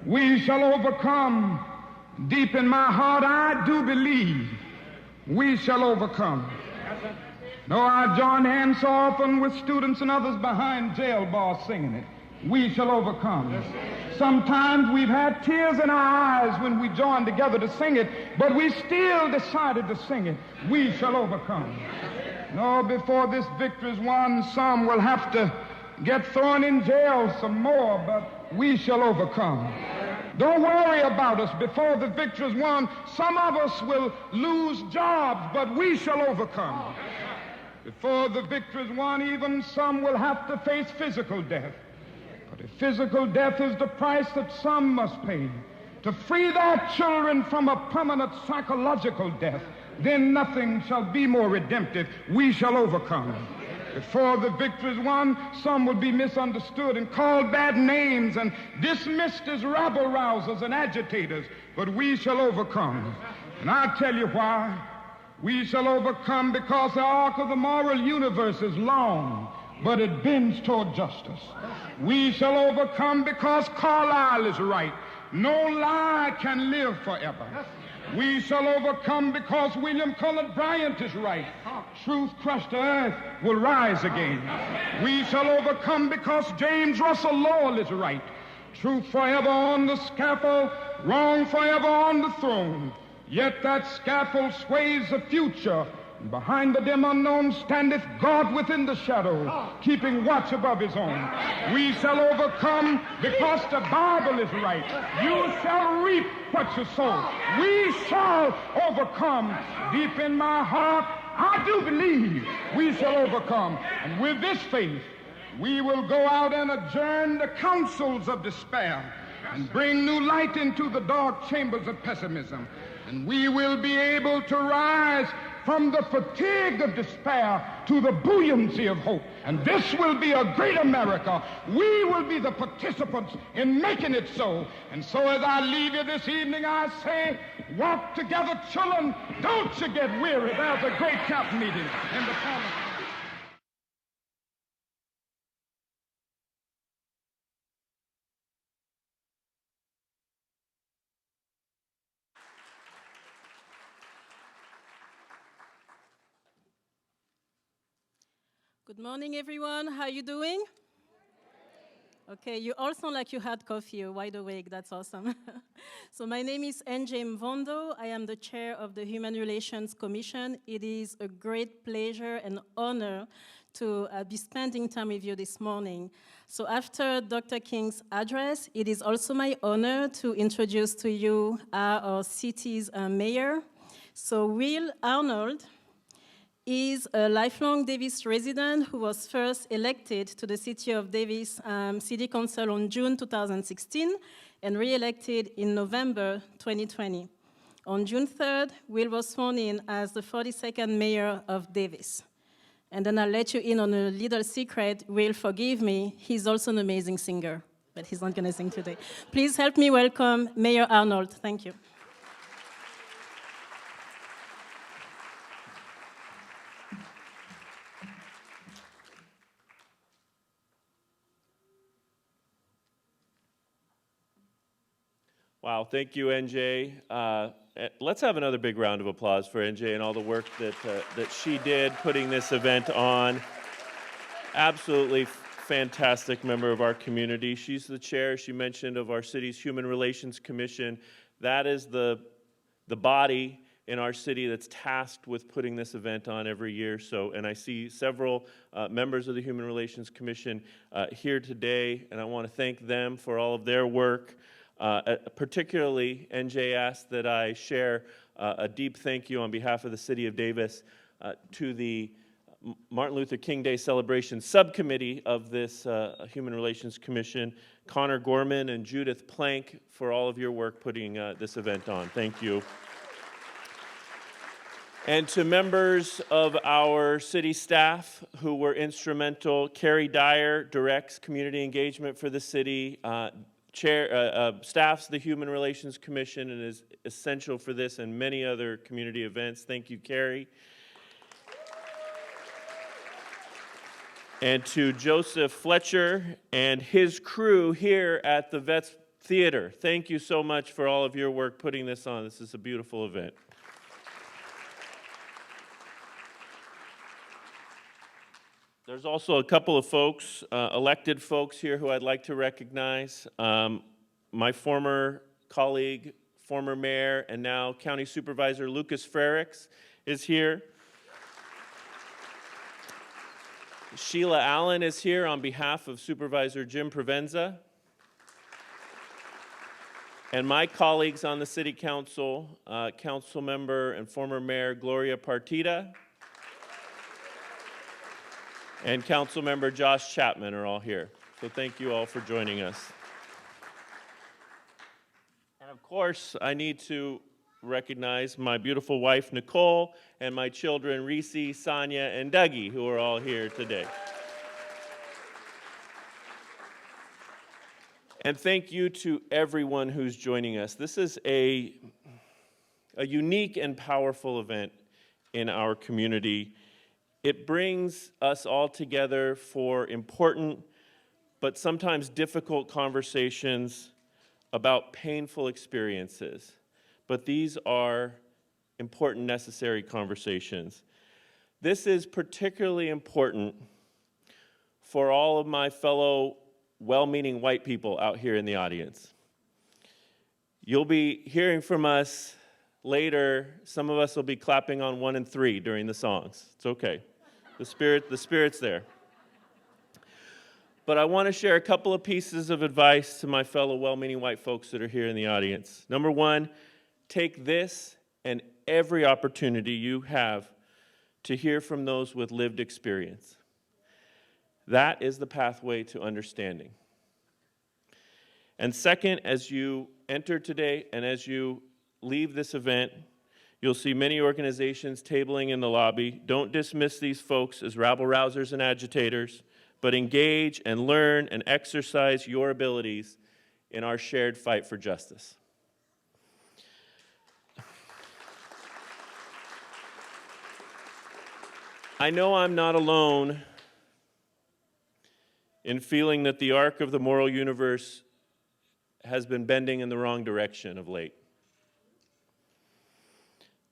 We shall overcome. Deep in my heart, I do believe we shall overcome. Though I join hands so often with students and others behind jail bars singing it, we shall overcome. Sometimes we've had tears in our eyes when we joined together to sing it, but we still decided to sing it. We shall overcome. No, before this victory is won, some will have to get thrown in jail some more, but we shall overcome. Don't worry about us. Before the victory is won, some of us will lose jobs, but we shall overcome. Before the victory is won, even some will have to face physical death. But if physical death is the price that some must pay to free their children from a permanent psychological death, then nothing shall be more redemptive. We shall overcome. Before the victory is won, some will be misunderstood and called bad names and dismissed as rabble-rousers and agitators, but we shall overcome. And I'll tell you why. We shall overcome because the arc of the moral universe is long, but it bends toward justice. We shall overcome because Carlyle is right. No lie can live forever. We shall overcome because William Cullen Bryant is right. Truth crushed to earth will rise again. We shall overcome because James Russell Lowell is right. Truth forever on the scaffold, wrong forever on the throne. Yet that scaffold sways the future. And behind the dim unknown standeth God within the shadow, keeping watch above his own. We shall overcome because the Bible is right. You shall reap what you sow. We shall overcome. Deep in my heart, I do believe we shall overcome. And with this faith, we will go out and adjourn the councils of despair and bring new light into the dark chambers of pessimism. And we will be able to rise from the fatigue of despair to the buoyancy of hope. And this will be a great America. We will be the participants in making it so. And so as I leave you this evening, I say, walk together, children. Don't you get weary. There's a great camp meeting in the Parliament. Good morning, everyone. How are you doing? Okay, you all sound like you had coffee. You're wide awake. That's awesome. So my name is NJ Mvondo. I am the chair of the Human Relations Commission. It is a great pleasure and honor to be spending time with you this morning. So after Dr. King's address, it is also my honor to introduce to you our city's mayor. So Will Arnold is a lifelong Davis resident who was first elected to the City of Davis City Council on June 2016 and re-elected in November 2020. On June 3rd, Will was sworn in as the 42nd mayor of Davis. And then I'll let you in on a little secret. Will, forgive me, he's also an amazing singer, but he's not gonna sing today. Please help me welcome Mayor Arnold. Thank you. Wow, thank you, NJ. Let's have another big round of applause for NJ and all the work that she did putting this event on. Absolutely fantastic member of our community. She's the chair, she mentioned, of our city's Human Relations Commission. That is the body in our city that's tasked with putting this event on every year. So, and I see several members of the Human Relations Commission here today, and I want to thank them for all of their work. Particularly, NJ asked that I share a deep thank you on behalf of the City of Davis to the Martin Luther King Day Celebration Subcommittee of this Human Relations Commission, Connor Gorman and Judith Plank, for all of your work putting this event on. Thank you. And to members of our city staff who were instrumental, Carrie Dyer directs community engagement for the city, staffs the Human Relations Commission and is essential for this and many other community events. Thank you, Carrie. And to Joseph Fletcher and his crew here at the Vets Theater, thank you so much for all of your work putting this on. This is a beautiful event. There's also a couple of folks, elected folks here who I'd like to recognize. My former colleague, former mayor, and now County Supervisor Lucas Frericks is here. Sheila Allen is here on behalf of Supervisor Jim Provenza. And my colleagues on the City Council, Council Member and former Mayor Gloria Partida, and Council Member Josh Chapman are all here. So thank you all for joining us. And of course, I need to recognize my beautiful wife, Nicole, and my children, Reese, Sonia, and Dougie, who are all here today. And thank you to everyone who's joining us. This is a unique and powerful event in our community. It brings us all together for important but sometimes difficult conversations about painful experiences. But these are important, necessary conversations. This is particularly important for all of my fellow well-meaning white people out here in the audience. You'll be hearing from us later. Some of us will be clapping on 1 and 3 during the songs. It's okay. The Spirit's there. But I want to share a couple of pieces of advice to my fellow well-meaning white folks that are here in the audience. Number one, take this and every opportunity you have to hear from those with lived experience. That is the pathway to understanding. And second, as you enter today and as you leave this event, you'll see many organizations tabling in the lobby. Don't dismiss these folks as rabble-rousers and agitators, but engage and learn and exercise your abilities in our shared fight for justice. I know I'm not alone in feeling that the arc of the moral universe has been bending in the wrong direction of late.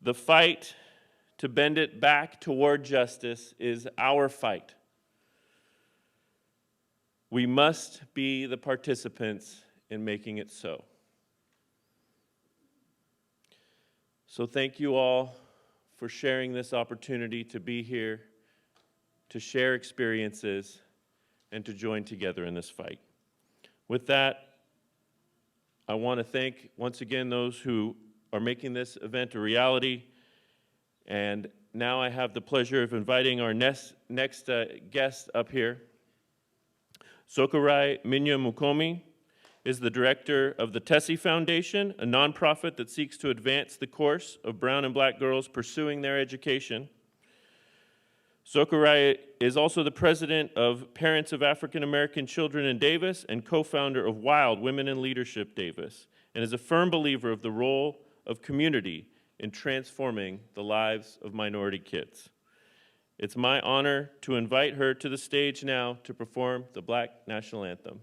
The fight to bend it back toward justice is our fight. We must be the participants in making it so. So thank you all for sharing this opportunity to be here, to share experiences, and to join together in this fight. With that, I want to thank once again those who are making this event a reality. And now I have the pleasure of inviting our next guest up here. Sokurai Minya Mukomi is the director of the Tessie Foundation, a nonprofit that seeks to advance the course of brown and black girls pursuing their education. Sokurai is also the president of Parents of African American Children in Davis and co-founder of Wild Women in Leadership Davis, and is a firm believer of the role of community in transforming the lives of minority kids. It's my honor to invite her to the stage now to perform the Black National Anthem.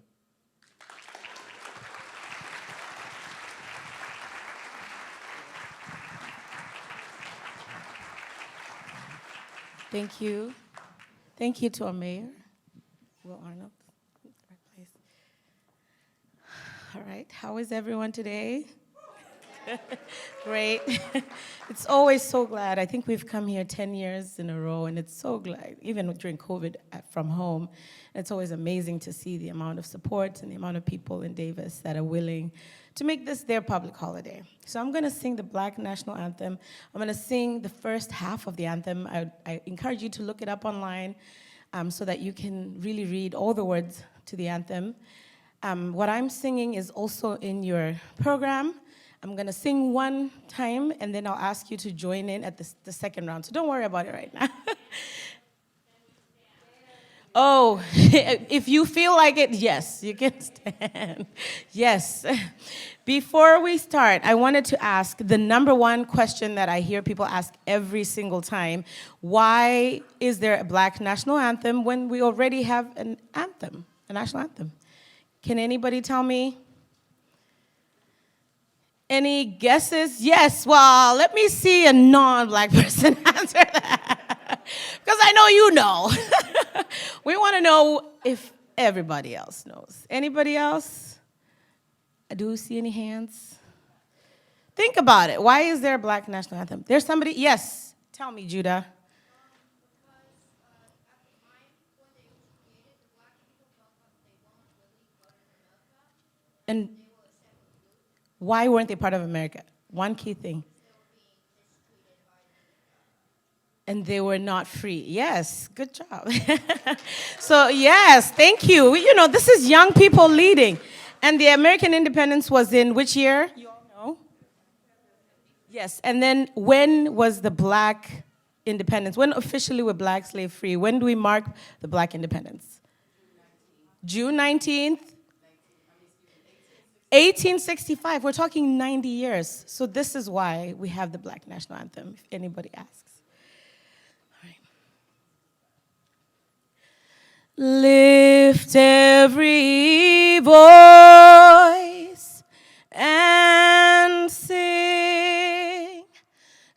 Thank you. Thank you to our mayor, Will Arnold. Right place. All right, how is everyone today? Great. It's always so glad. I think we've come here 10 years in a row, and it's so glad, even during COVID from home, it's always amazing to see the amount of support and the amount of people in Davis that are willing to make this their public holiday. So I'm gonna sing the Black National Anthem. I'm gonna sing the first half of the anthem. I encourage you to look it up online so that you can really read all the words to the anthem. What I'm singing is also in your program. I'm gonna sing one time, and then I'll ask you to join in at the second round. So don't worry about it right now. Oh, if you feel like it, yes, you can stand. Yes. Before we start, I wanted to ask the number one question that I hear people ask every single time. Why is there a Black National Anthem when we already have an anthem, a national anthem? Can anybody tell me? Any guesses? Yes. Well, let me see a non-black person answer that. Because I know you know. We want to know if everybody else knows. Anybody else? I do see any hands? Think about it. Why is there a black national anthem? There's somebody? Yes. Tell me, Judah. And why weren't they part of America? One key thing. And they were not free. Yes, good job. So yes, thank you. You know, this is young people leading. And the American independence was in which year? You all know? Yes, and then when was the black independence? When officially were blacks slave free? When do we mark the black independence? June 19th? 1865. We're talking 90 years. So this is why we have the black national anthem, if anybody asks. Lift every voice and sing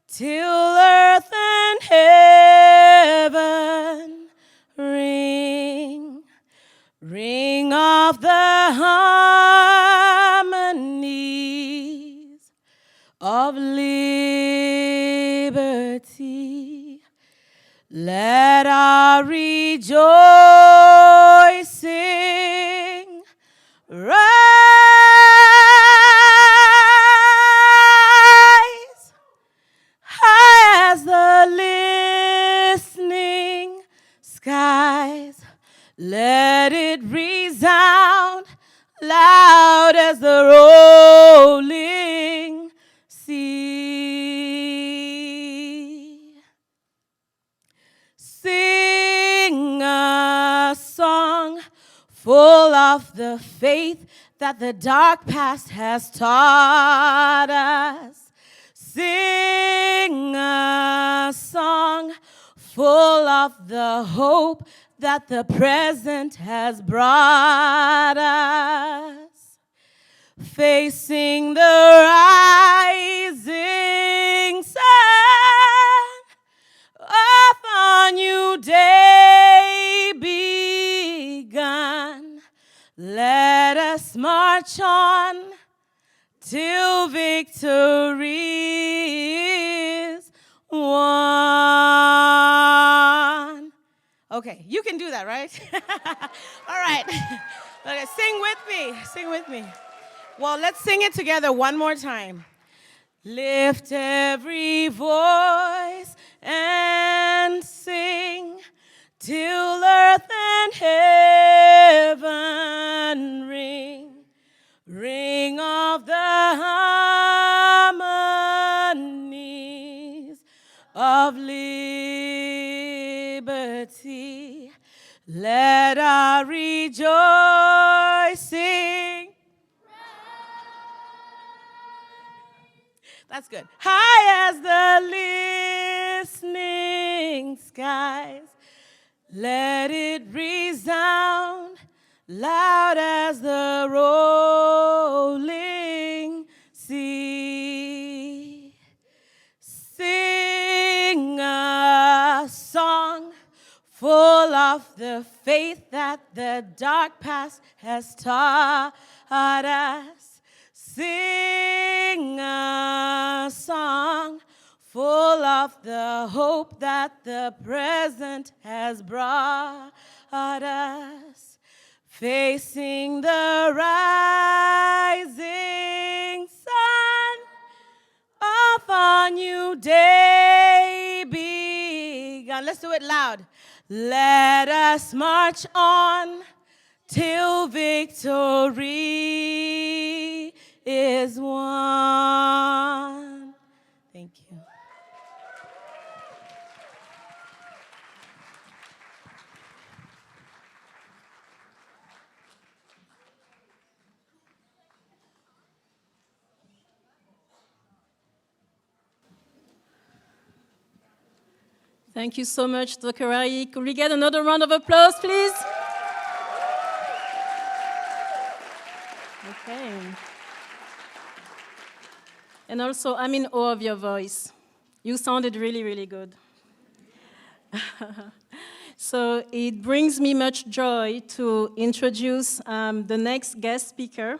till earth and heaven ring. Ring of the harmonies of liberty. Let our rejoicing rise high as the listening skies. Let it resound loud as the rolling sea. Sing a song full of the faith that the dark past has taught us. Sing a song full of the hope that the present has brought us. Facing the rising sun of a new day begun. Let us march on till victory is won. Okay, you can do that, right? All right. Okay, sing with me. Sing with me. Well, let's sing it together one more time. Lift every voice and sing till earth and heaven ring. Ring of the harmonies of liberty. Let our rejoicing. That's good. High as the listening skies. Let it resound loud as the rolling sea. Sing a song full of the faith that the dark past has taught us. Sing a song full of the hope that the present has brought us. Facing the rising sun of a new day begun. Let's do it loud. Let us march on till victory is won. Thank you. Thank you so much, Dr. Rai. Could we get another round of applause, please? Okay. And also, I'm in awe of your voice. You sounded really, really good. So it brings me much joy to introduce the next guest speaker,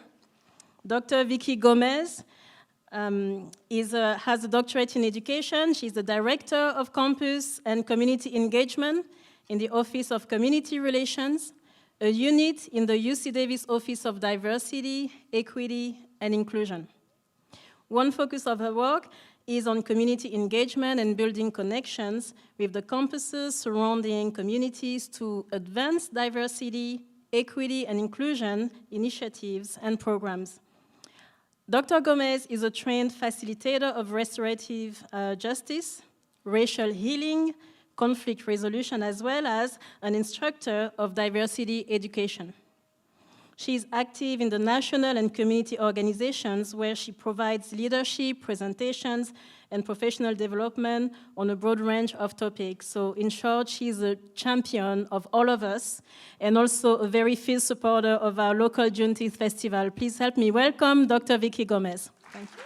Dr. Vicky Gomez. Has a doctorate in education. She's the Director of Campus and Community Engagement in the Office of Community Relations, a unit in the UC Davis Office of Diversity, Equity, and Inclusion. One focus of her work is on community engagement and building connections with the campuses surrounding communities to advance diversity, equity, and inclusion initiatives and programs. Dr. Gomez is a trained facilitator of restorative justice, racial healing, conflict resolution, as well as an instructor of diversity education. She is active in the national and community organizations where she provides leadership, presentations, and professional development on a broad range of topics. So in short, she's a champion of all of us and also a very fierce supporter of our local Juneteenth Festival. Please help me welcome Dr. Vicky Gomez. Thank you.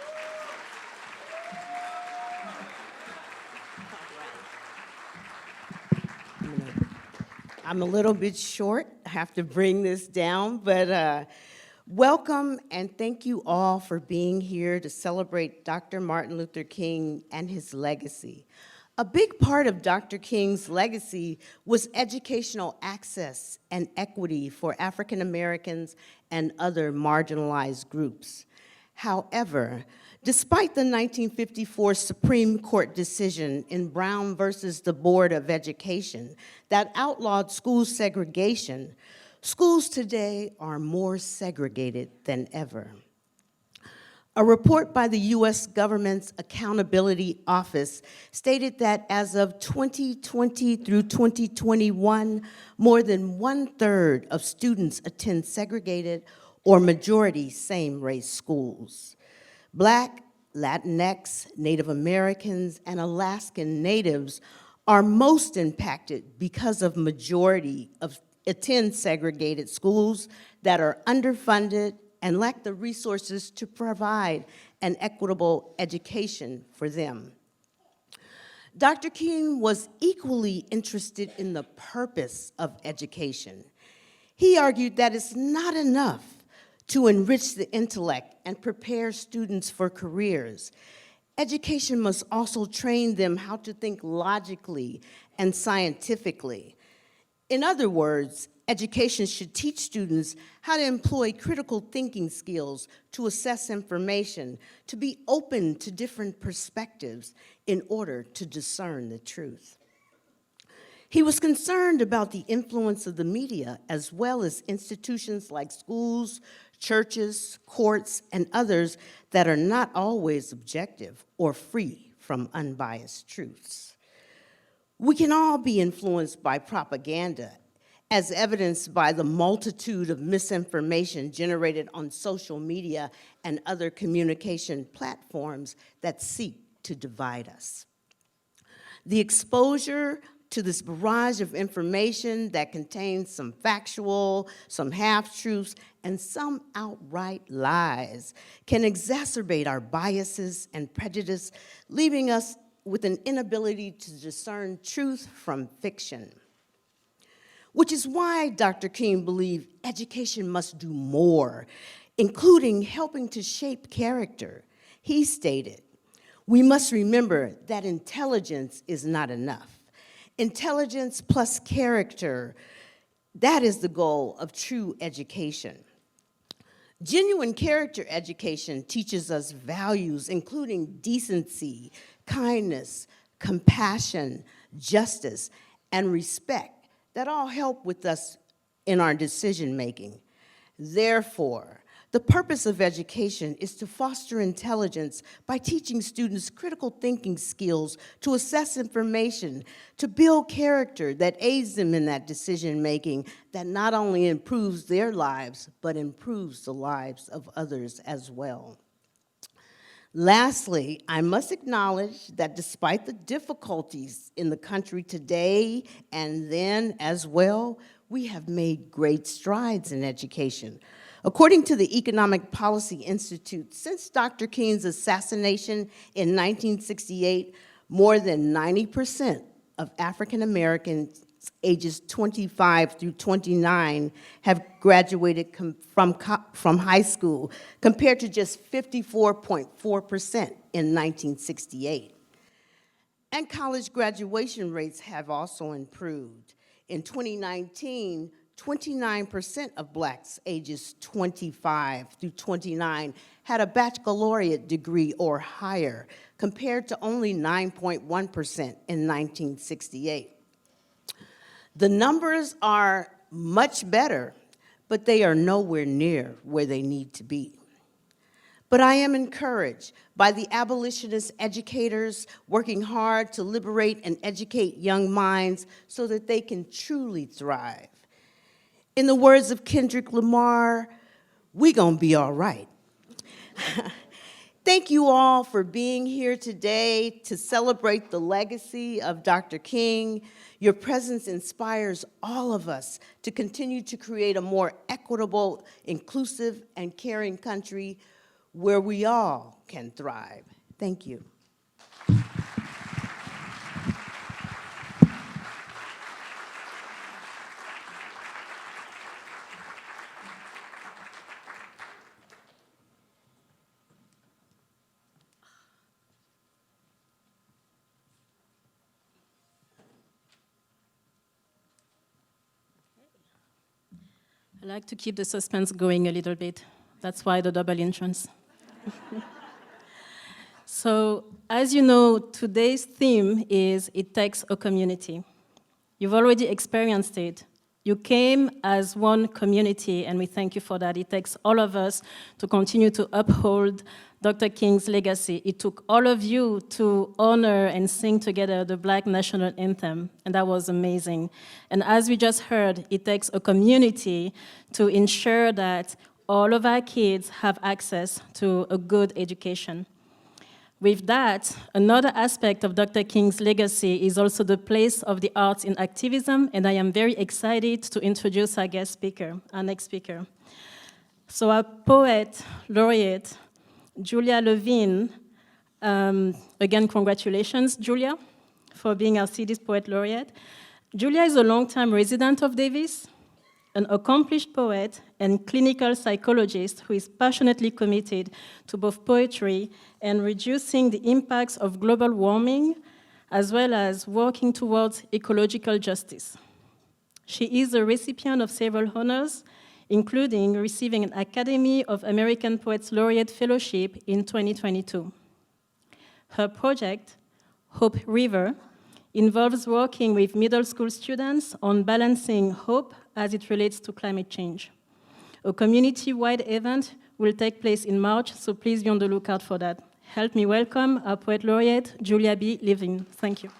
I'm a little bit short. I have to bring this down, but welcome and thank you all for being here to celebrate Dr. Martin Luther King and his legacy. A big part of Dr. King's legacy was educational access and equity for African Americans and other marginalized groups. However, despite the 1954 Supreme Court decision in Brown versus the Board of Education that outlawed school segregation, schools today are more segregated than ever. A report by the U.S. government's Accountability Office stated that as of 2020 through 2021, more than 1/3 of students attend segregated or majority same-race schools. Black, Latinx, Native Americans, and Alaskan Natives are most impacted because of majority of attend segregated schools that are underfunded and lack the resources to provide an equitable education for them. Dr. King was equally interested in the purpose of education. He argued that it's not enough to enrich the intellect and prepare students for careers. Education must also train them how to think logically and scientifically. In other words, education should teach students how to employ critical thinking skills to assess information, to be open to different perspectives in order to discern the truth. He was concerned about the influence of the media as well as institutions like schools, churches, courts, and others that are not always objective or free from unbiased truths. We can all be influenced by propaganda, as evidenced by the multitude of misinformation generated on social media and other communication platforms that seek to divide us. The exposure to this barrage of information that contains some factual, some half-truths, and some outright lies can exacerbate our biases and prejudice, leaving us with an inability to discern truth from fiction. Which is why Dr. King believed education must do more, including helping to shape character. He stated, "We must remember that intelligence is not enough. Intelligence plus character, that is the goal of true education. Genuine character education teaches us values, including decency, kindness, compassion, justice, and respect that all help with us in our decision-making. Therefore, the purpose of education is to foster intelligence by teaching students critical thinking skills to assess information, to build character that aids them in that decision-making that not only improves their lives, but improves the lives of others as well. Lastly, I must acknowledge that despite the difficulties in the country today and then as well, we have made great strides in education. According to the Economic Policy Institute, since Dr. King's assassination in 1968, more than 90% of African Americans ages 25 through 29 have graduated from high school, compared to just 54.4% in 1968. And college graduation rates have also improved. In 2019, 29% of Blacks ages 25 through 29 had a baccalaureate degree or higher, compared to only 9.1% in 1968. The numbers are much better, but they are nowhere near where they need to be. But I am encouraged by the abolitionist educators working hard to liberate and educate young minds so that they can truly thrive. In the words of Kendrick Lamar, we gonna be all right. Thank you all for being here today to celebrate the legacy of Dr. King. Your presence inspires all of us to continue to create a more equitable, inclusive, and caring country where we all can thrive. Thank you. I like to keep the suspense going a little bit. That's why the double entrance. So, as you know, today's theme is It Takes a Community. You've already experienced it. You came as one community, and we thank you for that. It takes all of us to continue to uphold Dr. King's legacy. It took all of you to honor and sing together the Black National Anthem, and that was amazing. And as we just heard, it takes a community to ensure that all of our kids have access to a good education. With that, another aspect of Dr. King's legacy is also the place of the arts in activism, and I am very excited to introduce our guest speaker, our next speaker. So our poet laureate, Julia Levine, again, congratulations, Julia, for being our city's poet laureate. Julia is a longtime resident of Davis, an accomplished poet and clinical psychologist who is passionately committed to both poetry and reducing the impacts of global warming, as well as working towards ecological justice. She is a recipient of several honors, including receiving an Academy of American Poets Laureate Fellowship in 2022. Her project, Hope River, involves working with middle school students on balancing hope as it relates to climate change. A community-wide event will take place in March, so please be on the lookout for that. Help me welcome our Poet Laureate, Julia B. Levine. Thank you.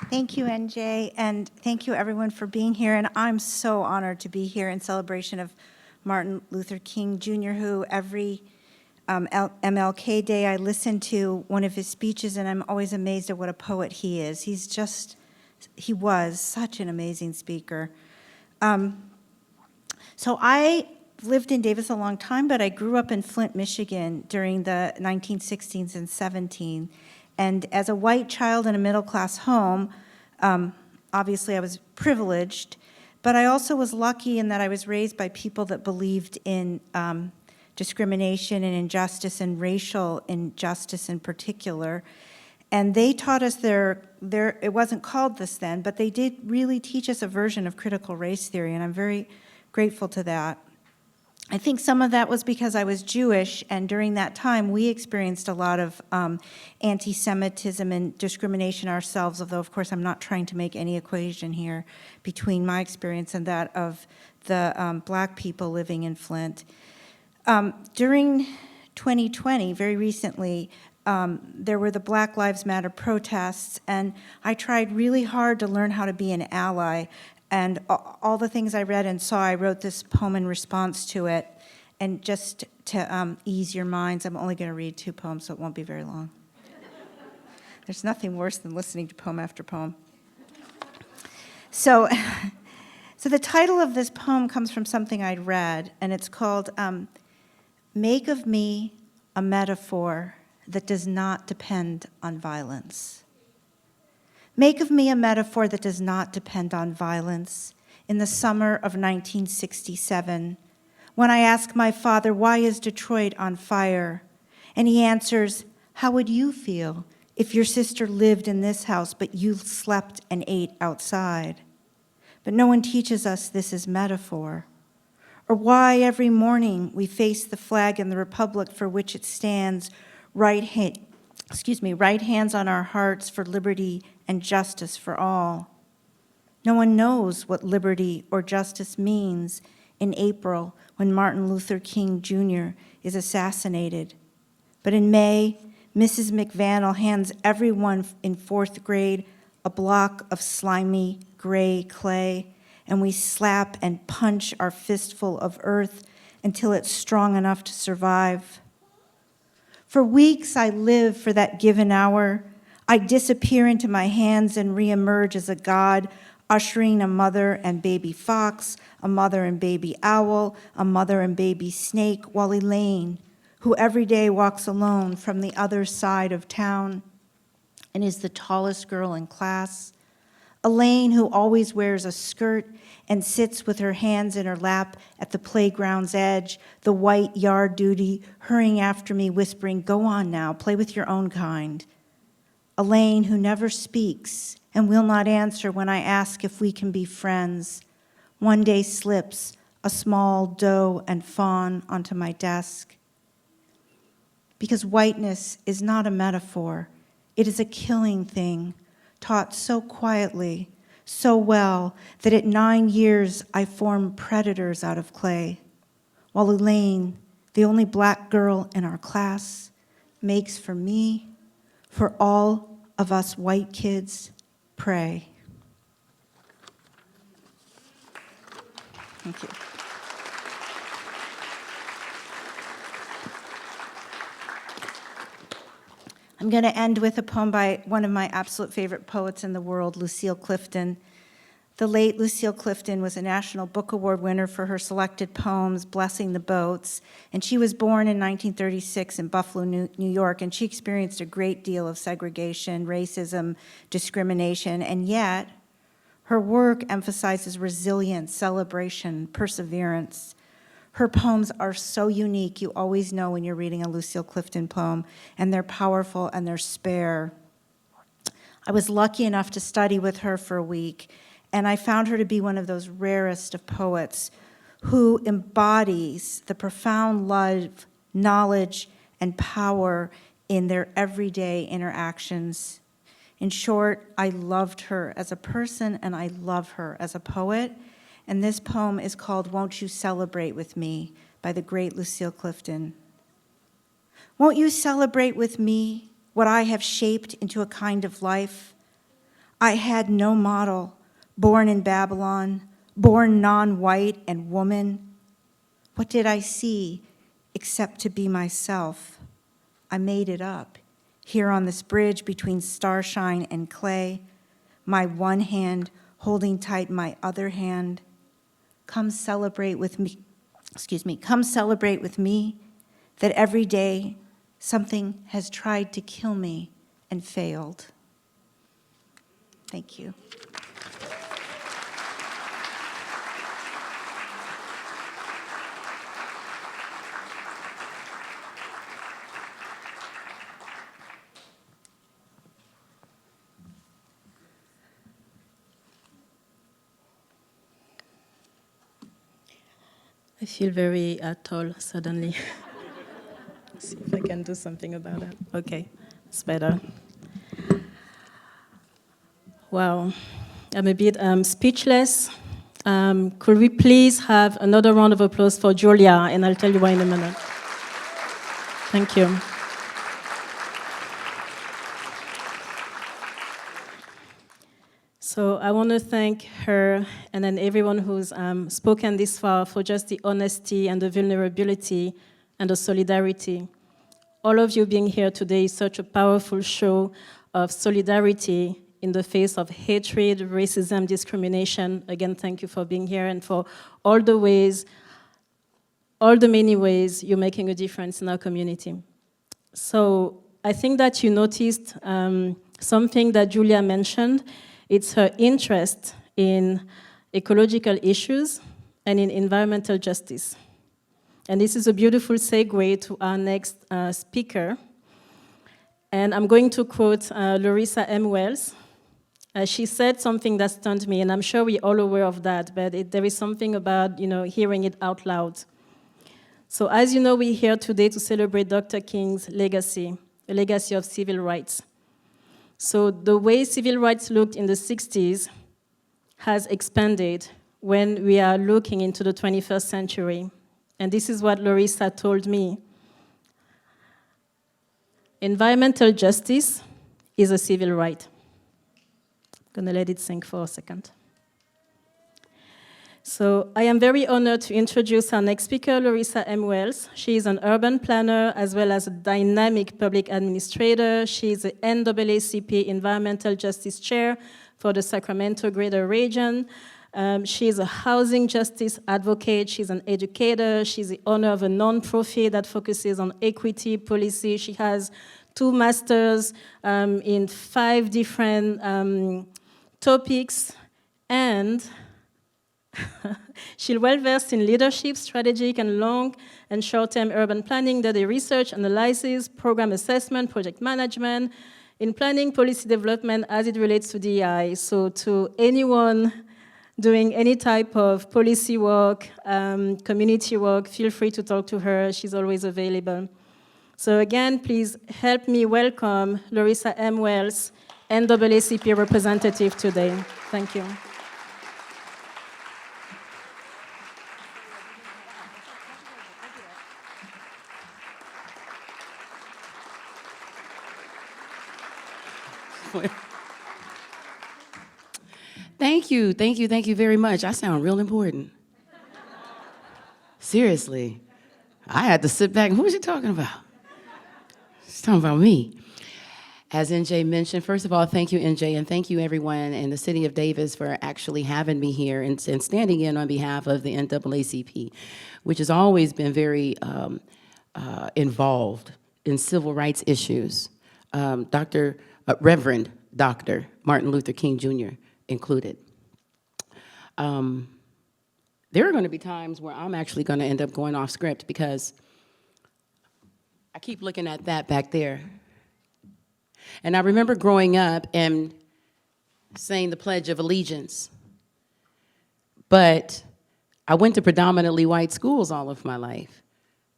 Thank you, NJ, and thank you everyone for being here. And I'm so honored to be here in celebration of Martin Luther King Jr., who every MLK Day I listen to one of his speeches, and I'm always amazed at what a poet he is. He was such an amazing speaker. So I lived in Davis a long time, but I grew up in Flint, Michigan during the 1960s and 70s. And as a white child in a middle-class home, obviously I was privileged, but I also was lucky in that I was raised by people that believed in discrimination and injustice and racial injustice in particular. And they taught us it wasn't called this then, but they did really teach us a version of critical race theory, and I'm very grateful to that. I think some of that was because I was Jewish, and during that time, we experienced a lot of anti-Semitism and discrimination ourselves, although, of course, I'm not trying to make any equation here between my experience and that of the Black people living in Flint. During 2020, very recently, there were the Black Lives Matter protests, and I tried really hard to learn how to be an ally. And all the things I read and saw, I wrote this poem in response to it. And just to ease your minds, I'm only going to read 2 poems, so it won't be very long. There's nothing worse than listening to poem after poem. So the title of this poem comes from something I'd read, and it's called Make of Me a Metaphor That Does Not Depend on Violence. Make of me a metaphor that does not depend on violence. In the summer of 1967, when I ask my father, why is Detroit on fire? And he answers, how would you feel if your sister lived in this house, but you slept and ate outside? But no one teaches us this is metaphor. Or why every morning we face the flag and the republic for which it stands, right hands on our hearts for liberty and justice for all. No one knows what liberty or justice means in April when Martin Luther King Jr. is assassinated. But in May, Mrs. McVannell hands everyone in 4th grade a block of slimy gray clay, and we slap and punch our fistful of earth until it's strong enough to survive. For weeks I live for that given hour. I disappear into my hands and reemerge as a god, ushering a mother and baby fox, a mother and baby owl, a mother and baby snake, while Elaine, who every day walks alone from the other side of town and is the tallest girl in class. Elaine, who always wears a skirt and sits with her hands in her lap at the playground's edge, the white yard duty, hurrying after me, whispering, go on now, play with your own kind. Elaine, who never speaks and will not answer when I ask if we can be friends, one day slips a small doe and fawn onto my desk. Because whiteness is not a metaphor. It is a killing thing, taught so quietly, so well, that at 9 years I formed predators out of clay, while Elaine, the only black girl in our class, makes for me, for all of us white kids, pray. Thank you. I'm going to end with a poem by one of my absolute favorite poets in the world, Lucille Clifton. The late Lucille Clifton was a National Book Award winner for her selected poems, Blessing the Boats, and she was born in 1936 in Buffalo, New York, and she experienced a great deal of segregation, racism, discrimination, and yet her work emphasizes resilience, celebration, perseverance. Her poems are so unique, you always know when you're reading a Lucille Clifton poem, and they're powerful and they're spare. I was lucky enough to study with her for a week, and I found her to be one of those rarest of poets who embodies the profound love, knowledge, and power in their everyday interactions. In short, I loved her as a person, and I love her as a poet. And this poem is called Won't You Celebrate With Me by the great Lucille Clifton. Won't you celebrate with me what I have shaped into a kind of life? I had no model, born in Babylon, born non-white and woman. What did I see except to be myself? I made it up here on this bridge between starshine and clay, my one hand holding tight my other hand. Come celebrate with me, come celebrate with me that every day something has tried to kill me and failed. Thank you. I feel very tall suddenly. See if I can do something about that. Okay, it's better. Wow, I'm a bit speechless. Could we please have another round of applause for Julia? And I'll tell you why in a minute. Thank you. So I want to thank her and then everyone who's spoken this far for just the honesty and the vulnerability and the solidarity. All of you being here today is such a powerful show of solidarity in the face of hatred, racism, discrimination. Again, thank you for being here and for all the many ways you're making a difference in our community. So I think that you noticed something that Julia mentioned. It's her interest in ecological issues and in environmental justice. And this is a beautiful segue to our next speaker. And I'm going to quote Larissa M. Wells. She said something that stunned me, and I'm sure we're all aware of that, but there is something about, hearing it out loud. So as you know, we're here today to celebrate Dr. King's legacy, a legacy of civil rights. So the way civil rights looked in the 60s has expanded when we are looking into the 21st century. And this is what Larissa told me. Environmental justice is a civil right. I'm going to let it sink for a second. So I am very honored to introduce our next speaker, Larissa M. Wells. She is an urban planner as well as a dynamic public administrator. She is the NAACP Environmental Justice Chair for the Sacramento Greater Region. She is a housing justice advocate. She's an educator. She's the owner of a nonprofit that focuses on equity policy. She has 2 masters in 5 different topics, and she's well-versed in leadership, strategic and long and short-term urban planning, data research, analysis, program assessment, project management, in planning policy development as it relates to DEI. So to anyone doing any type of policy work, community work, feel free to talk to her. She's always available. So again, please help me welcome Larissa M. Wells, NAACP representative today. Thank you. Thank you very much. I sound real important. Seriously. I had to sit back and who is she talking about? She's talking about me. As NJ mentioned, first of all, thank you, NJ, and thank you everyone in the city of Davis for actually having me here and standing in on behalf of the NAACP, which has always been very involved in civil rights issues. Reverend Dr. Martin Luther King Jr. included. There are going to be times where I'm actually going to end up going off script because I keep looking at that back there. And I remember growing up and saying the Pledge of Allegiance. But I went to predominantly white schools all of my life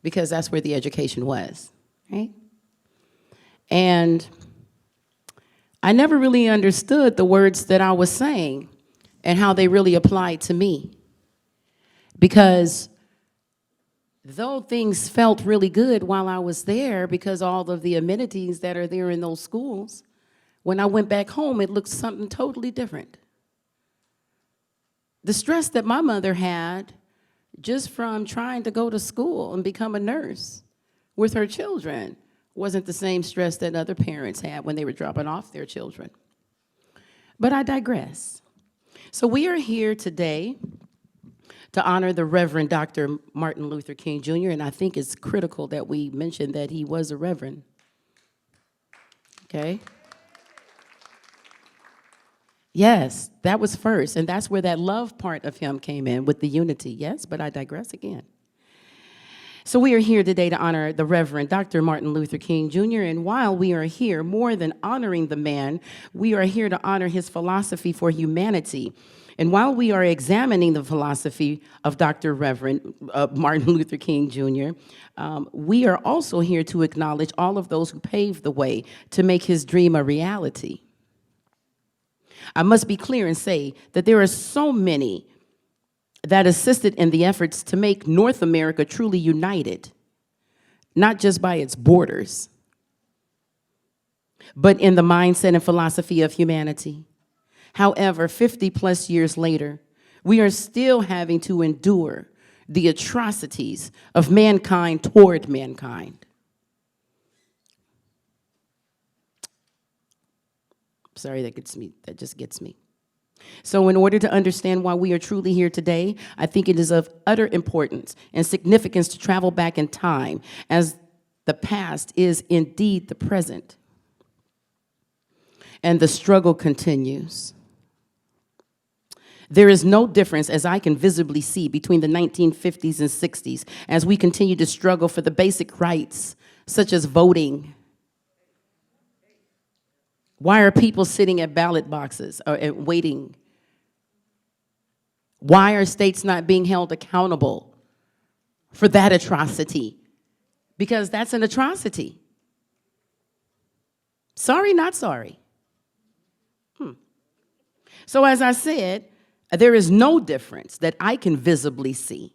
because that's where the education was, right? And I never really understood the words that I was saying and how they really applied to me. Because though things felt really good while I was there because all of the amenities that are there in those schools, when I went back home, it looked something totally different. The stress that my mother had just from trying to go to school and become a nurse with her children wasn't the same stress that other parents had when they were dropping off their children. But I digress. So we are here today to honor the Reverend Dr. Martin Luther King Jr., and I think it's critical that we mention that he was a reverend. Okay? Yes, that was first, and that's where that love part of him came in with the unity. Yes, but I digress again. So we are here today to honor the Reverend Dr. Martin Luther King Jr., and while we are here, more than honoring the man, we are here to honor his philosophy for humanity. And while we are examining the philosophy of Dr. Reverend Martin Luther King Jr., we are also here to acknowledge all of those who paved the way to make his dream a reality. I must be clear and say that there are so many that assisted in the efforts to make North America truly united, not just by its borders, but in the mindset and philosophy of humanity. However, 50 plus years later, we are still having to endure the atrocities of mankind toward mankind. Sorry, that gets me. That just gets me. So in order to understand why we are truly here today, I think it is of utter importance and significance to travel back in time, as the past is indeed the present. And the struggle continues. There is no difference, as I can visibly see, between the 1950s and 60s as we continue to struggle for the basic rights, such as voting. Why are people sitting at ballot boxes and waiting? Why are states not being held accountable for that atrocity? Because that's an atrocity. Sorry, not sorry. So as I said, there is no difference that I can visibly see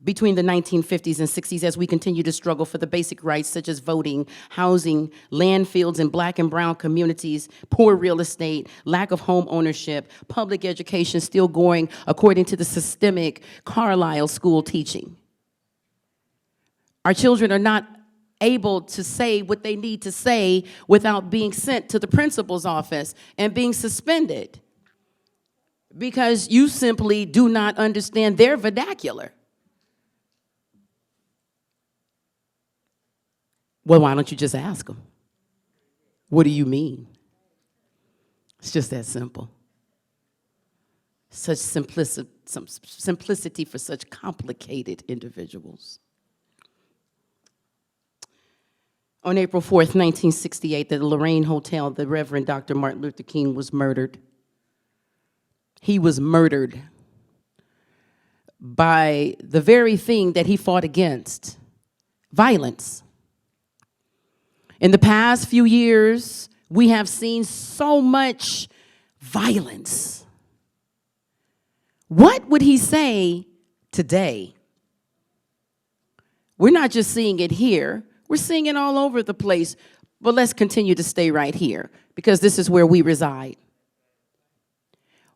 between the 1950s and 60s as we continue to struggle for the basic rights such as voting, housing, landfills in black and brown communities, poor real estate, lack of home ownership, public education still going according to the systemic Carlisle school teaching. Our children are not able to say what they need to say without being sent to the principal's office and being suspended because you simply do not understand their vernacular. Well, why don't you just ask them? What do you mean? It's just that simple. Such simplicity for such complicated individuals. On April 4th, 1968, at the Lorraine Hotel, the Reverend Dr. Martin Luther King was murdered. He was murdered by the very thing that he fought against, violence. In the past few years, we have seen so much violence. What would he say today? We're not just seeing it here, we're seeing it all over the place, but let's continue to stay right here because this is where we reside.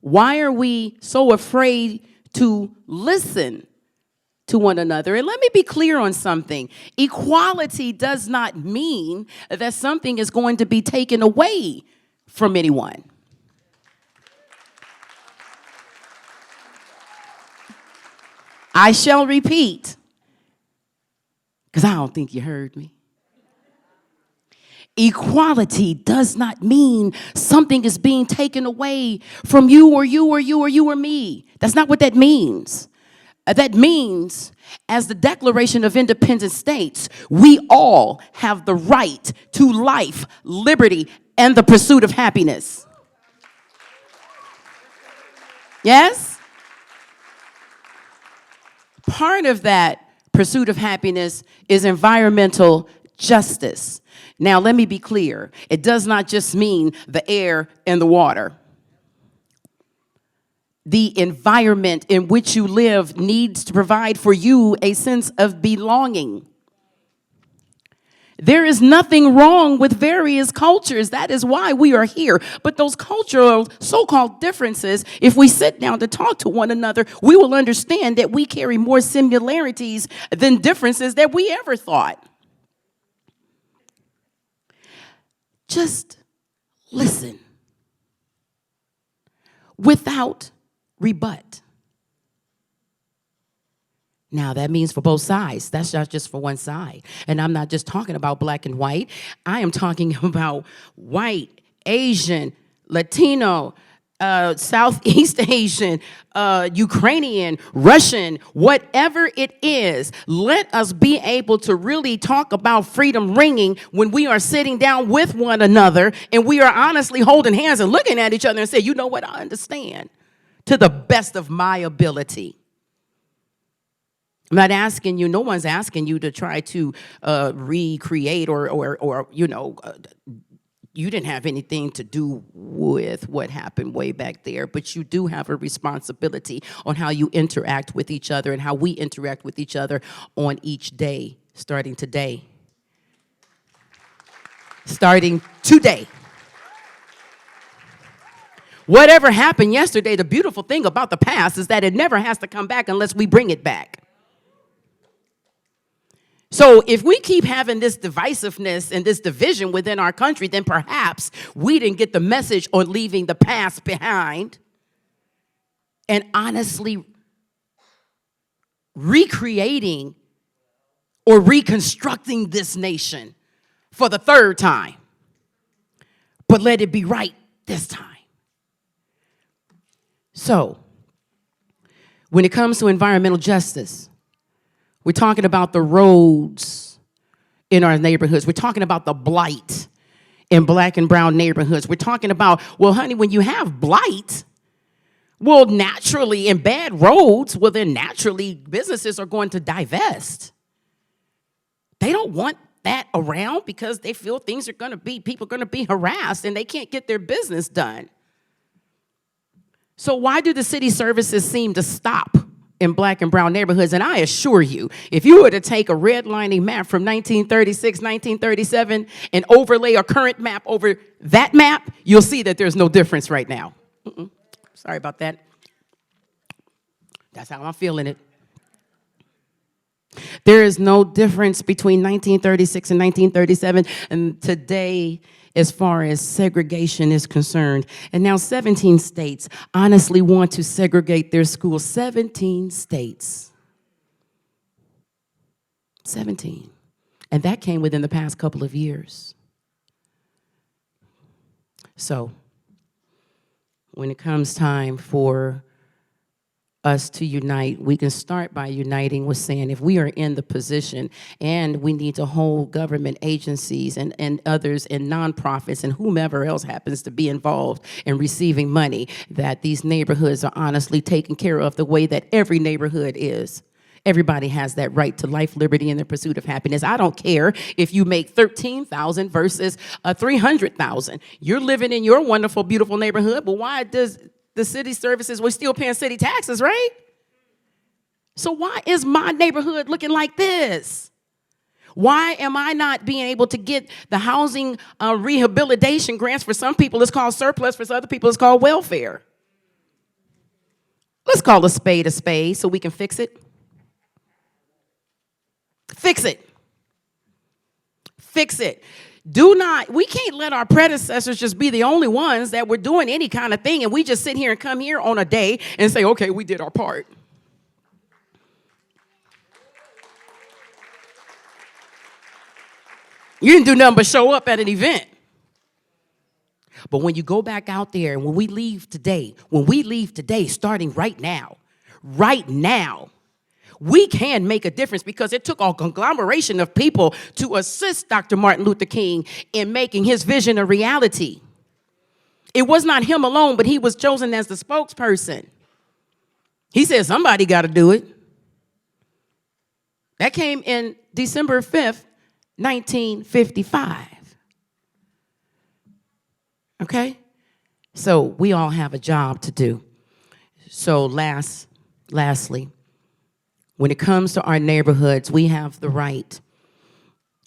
Why are we so afraid to listen to one another? And let me be clear on something. Equality does not mean that something is going to be taken away from anyone. I shall repeat, because I don't think you heard me. Equality does not mean something is being taken away from you or you or you or you or me. That's not what that means. That means, as the Declaration of Independence states, we all have the right to life, liberty, and the pursuit of happiness. Yes? Part of that pursuit of happiness is environmental justice. Now, let me be clear. It does not just mean the air and the water. The environment in which you live needs to provide for you a sense of belonging. There is nothing wrong with various cultures. That is why we are here. But those cultural so-called differences, if we sit down to talk to one another, we will understand that we carry more similarities than differences that we ever thought. Just listen without rebut. Now, that means for both sides. That's not just for one side. And I'm not just talking about black and white. I am talking about white, Asian, Latino, Southeast Asian, Ukrainian, Russian, whatever it is. Let us be able to really talk about freedom ringing when we are sitting down with one another and we are honestly holding hands and looking at each other and say, you know what, I understand to the best of my ability. I'm not asking you, no one's asking you to try to recreate or you didn't have anything to do with what happened way back there, but you do have a responsibility on how you interact with each other and how we interact with each other on each day, starting today. Starting today. Whatever happened yesterday, the beautiful thing about the past is that it never has to come back unless we bring it back. So if we keep having this divisiveness and this division within our country, then perhaps we didn't get the message on leaving the past behind and honestly recreating or reconstructing this nation for the third time. But let it be right this time. So, when it comes to environmental justice, we're talking about the roads in our neighborhoods. We're talking about the blight in black and brown neighborhoods. We're talking about, well, honey, when you have blight, well, naturally, in bad roads, well, then naturally businesses are going to divest. They don't want that around because they feel things are going to be, people are going to be harassed and they can't get their business done. So why do the city services seem to stop in black and brown neighborhoods? And I assure you, if you were to take a redlining map from 1936, 1937, and overlay a current map over that map, you'll see that there's no difference right now. Sorry about that. That's how I'm feeling it. There is no difference between 1936 and 1937 and today as far as segregation is concerned. And now 17 states honestly want to segregate their schools. 17 states. 17. And that came within the past couple of years. So, when it comes time for us to unite, we can start by uniting with saying if we are in the position and we need to hold government agencies and others and nonprofits and whomever else happens to be involved in receiving money, that these neighborhoods are honestly taken care of the way that every neighborhood is. Everybody has that right to life, liberty, and the pursuit of happiness. I don't care if you make $13,000 versus $300,000. You're living in your wonderful, beautiful neighborhood, but why does the city services, we're still paying city taxes, right? So why is my neighborhood looking like this? Why am I not being able to get the housing rehabilitation grants? For some people, it's called surplus. For other people, it's called welfare. Let's call a spade so we can fix it. Fix it. Fix it. We can't let our predecessors just be the only ones that were doing any kind of thing and we just sit here and come here on a day and say, okay, we did our part. You didn't do nothing but show up at an event. But when you go back out there and when we leave today, starting right now, we can make a difference because it took a conglomeration of people to assist Dr. Martin Luther King in making his vision a reality. It was not him alone, but he was chosen as the spokesperson. He said, somebody got to do it. That came in December 5th, 1955. Okay? So we all have a job to do. So lastly, when it comes to our neighborhoods, we have the right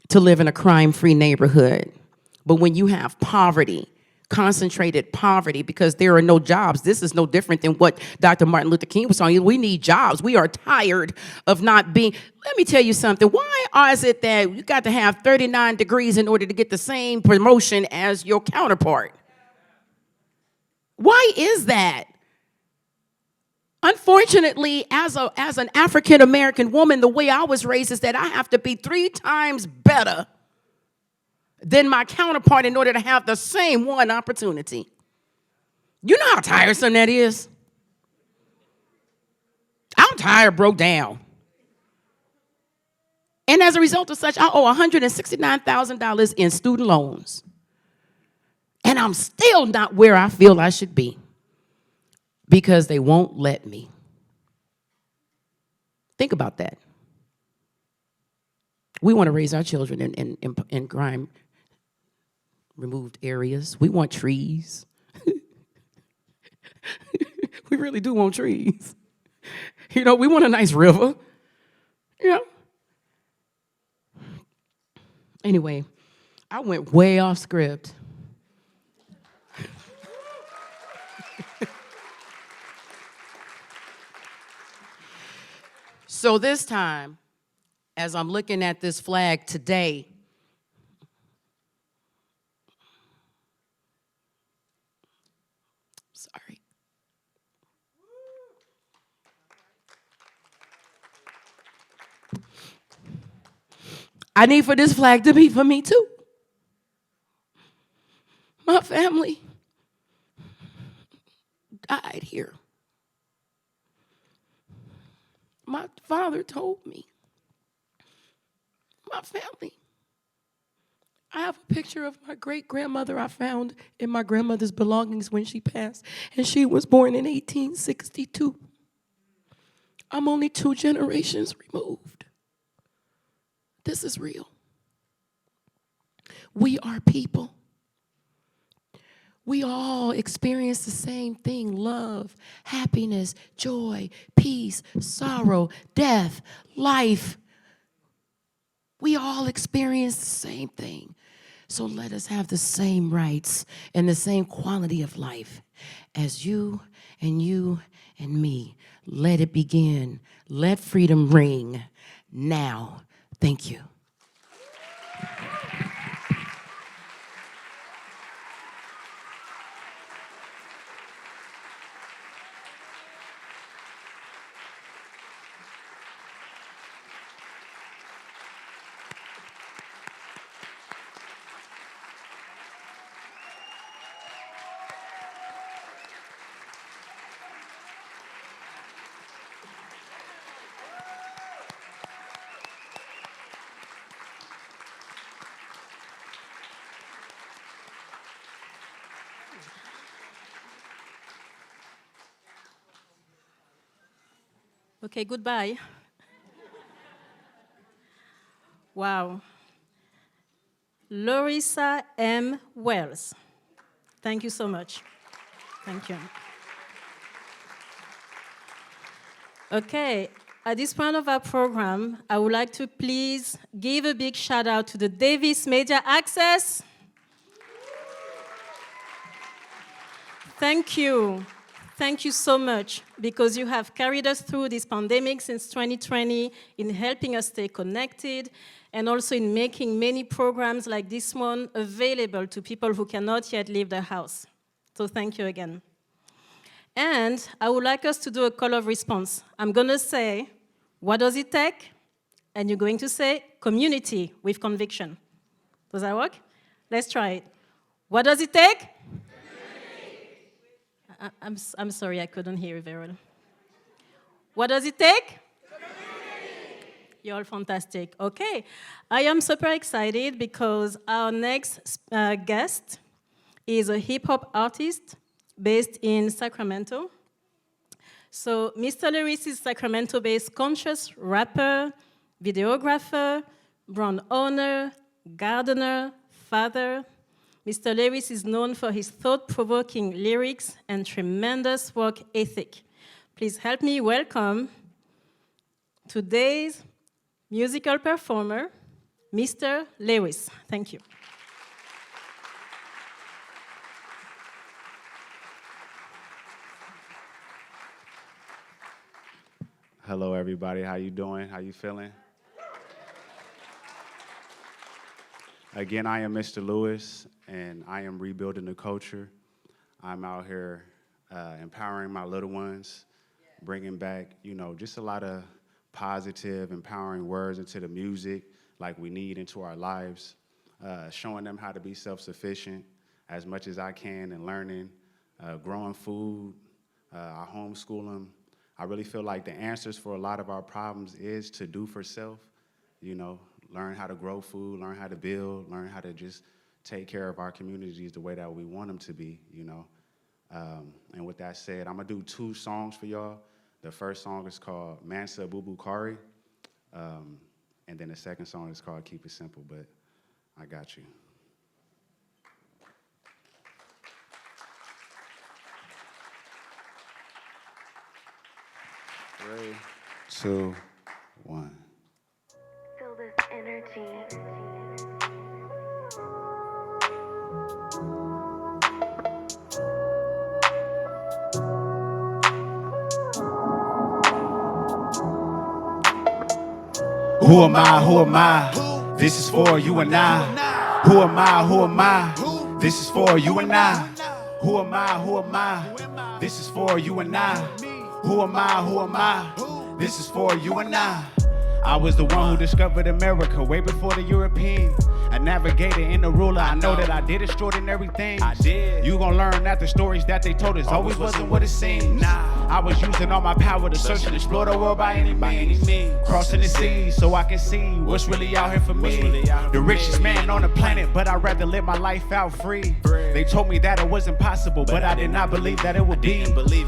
to live in a crime-free neighborhood. But when you have poverty, concentrated poverty, because there are no jobs, this is no different than what Dr. Martin Luther King was saying. We need jobs. We are tired of not being. Let me tell you something. Why is it that you got to have 39 degrees in order to get the same promotion as your counterpart? Why is that? Unfortunately, as an African-American woman, the way I was raised is that I have to be 3 times better than my counterpart in order to have the same one opportunity. You know how tiresome that is? I'm tired, broke down. And as a result of such, I owe $169,000 in student loans. And I'm still not where I feel I should be. Because they won't let me. Think about that. We want to raise our children in crime-removed areas. We want trees. We really do want trees. You know, we want a nice river. You know. Anyway, I went way off script. So this time, as I'm looking at this flag today, sorry. I need for this flag to be for me too. My family died here. My father told me, my family. I have a picture of my great-grandmother I found in my grandmother's belongings when she passed, and she was born in 1862. I'm only 2 generations removed. This is real. We are people. We all experience the same thing: love, happiness, joy, peace, sorrow, death, life. We all experience the same thing. So let us have the same rights and the same quality of life as you and me. Let it begin. Let freedom ring now. Thank you. Okay, goodbye. Wow. Larissa M. Wells. Thank you so much. Thank you. Okay, at this point of our program, I would like to please give a big shout out to the Davis Media Access. Thank you. Thank you so much, because you have carried us through this pandemic since 2020 in helping us stay connected, and also in making many programs like this one available to people who cannot yet leave their house. So thank you again. And I would like us to do a call of response. I'm going to say, what does it take? And you're going to say, community with conviction. Does that work? Let's try it. What does it take? I'm sorry, I couldn't hear you very well. What does it take? You're all fantastic. Okay, I am super excited because our next guest is a hip-hop artist based in Sacramento. So Mr. Lewis is Sacramento-based conscious rapper, videographer, brand owner, gardener, father. Mr. Lewis is known for his thought-provoking lyrics and tremendous work ethic. Please help me welcome today's musical performer, Mr. Lewis. Thank you. Hello, everybody. How you doing? How you feeling? Again, I am Mr. Lewis, and I am rebuilding the culture. I'm out here empowering my little ones, bringing back, just a lot of positive, empowering words into the music like we need into our lives, showing them how to be self-sufficient as much as I can and learning, growing food, I homeschool them. I really feel like the answers for a lot of our problems is to do for self, learn how to grow food, learn how to build, learn how to just take care of our communities the way that we want them to be, And with that said, I'm gonna do 2 songs for y'all. The first song is called Mansa Bubu Kari, and then the second song is called Keep It Simple, but I got you. 3, 2, 1. Feel this energy. Who am I? Who am I? This is for you and I. Who am I? Who am I? This is for you and I. Who am I? Who am I? This is for you and I. Who am I? Who am I? This is for you and I. I was the one who discovered America way before the Europeans. A navigator and a ruler. I know that I did extraordinary things. I did. You gon' learn that the stories that they told us always wasn't what it seems. I was using all my power to search and explore the world by any means. Crossing the seas so I can see what's really out here for me. The richest man on the planet, but I'd rather live my life out free. They told me that it wasn't possible, but I did not believe that it would be.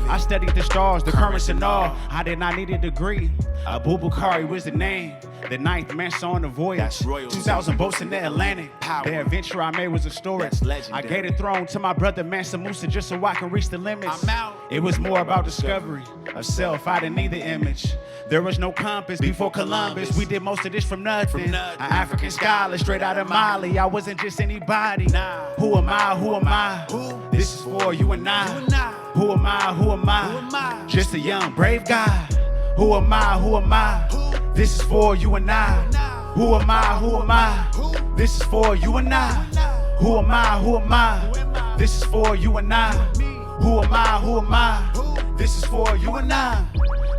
I studied the stars, the currents and all. I did not need a degree. Abubakari was the name. The ninth man saw on the voyage. 2,000 boats in the Atlantic. The adventure I made was a story. I gave the throne to my brother Mansa Musa just so I can reach the limits. It was more about discovery of self. I didn't need the image. There was no compass before Columbus. We did most of this from nothing. An African scholar straight out of Mali. I wasn't just anybody. Who am I? Who am I? This is for you and I. Who am I? Who am I? Just a young brave guy. Who am I? Who am I? This is for you and I. Who am I? Who am I? This is for you and I. Who am I? Who am I? This is for you and I. Who am I? Who am I? This is for you and I.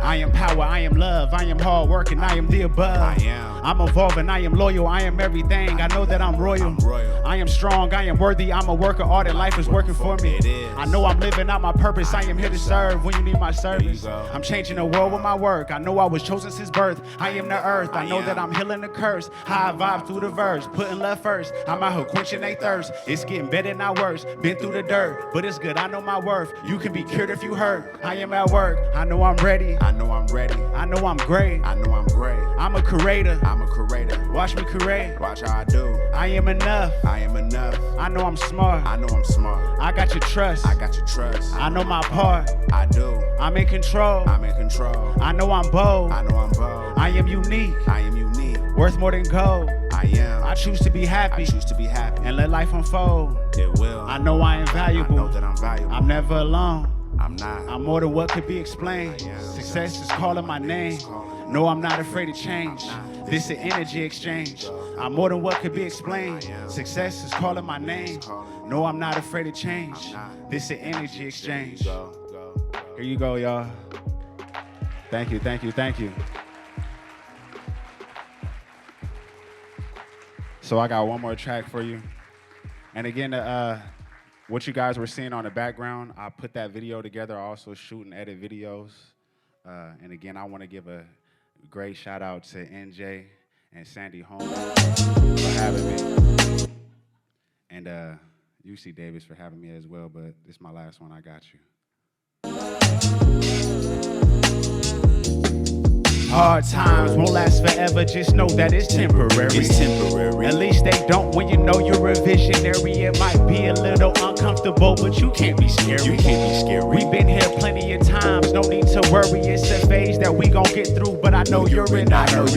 I am power, I am love, I am hard work, and I am the above. I'm evolving, I am loyal, I am everything. I know that I'm royal. I am strong, I am worthy, I'm a worker, all that life is working for me. I know I'm living out my purpose, I am here to serve when you need my service. I'm changing the world with my work. I know I was chosen since birth. I am the earth, I know that I'm healing the curse. How I vibe through the verse, putting love first. I'm out here quenching they thirst. It's getting better, not worse. Been through the dirt, but it's good, I know my worth. You can be cured if you hurt. I am at work, I know I'm ready. I know I'm ready. I know I'm great. I know I'm great. I'm a creator. I'm a creator. Watch me create. Watch how I do. I am enough. I am enough. I know I'm smart. I know I'm smart. I got your trust. I got your trust. I know my part. I do. I'm in control. I'm in control. I know I'm bold. I know I'm bold. I am unique. I am unique. Worth more than gold. I am. I choose to be happy. I choose to be happy. And let life unfold. It will. I know I am valuable. I know that I'm valuable. I'm never alone. I'm not. I'm more than what could be explained. Success is calling my name. No, I'm not afraid to change. This is an energy exchange. I'm more than what could be explained. Success is calling my name. No, I'm not afraid to change. This is an energy exchange. Here you go, y'all. Thank you, thank you, thank you. So I got one more track for you. And again, what you guys were seeing on the background, I put that video together. I also shoot and edit videos. And again, I want to give a great shout out to NJ and Sandy Holmes for having me. And UC Davis for having me as well, but this is my last one. I got you. Hard times won't last forever, just know that it's temporary. It's temporary. At least they don't when you know you're a visionary. It might be a little uncomfortable, but you can't be scary. You can't be scary. We've been here plenty of times, no need to worry. It's a phase that we gon' get through, but I know you're in a hurry.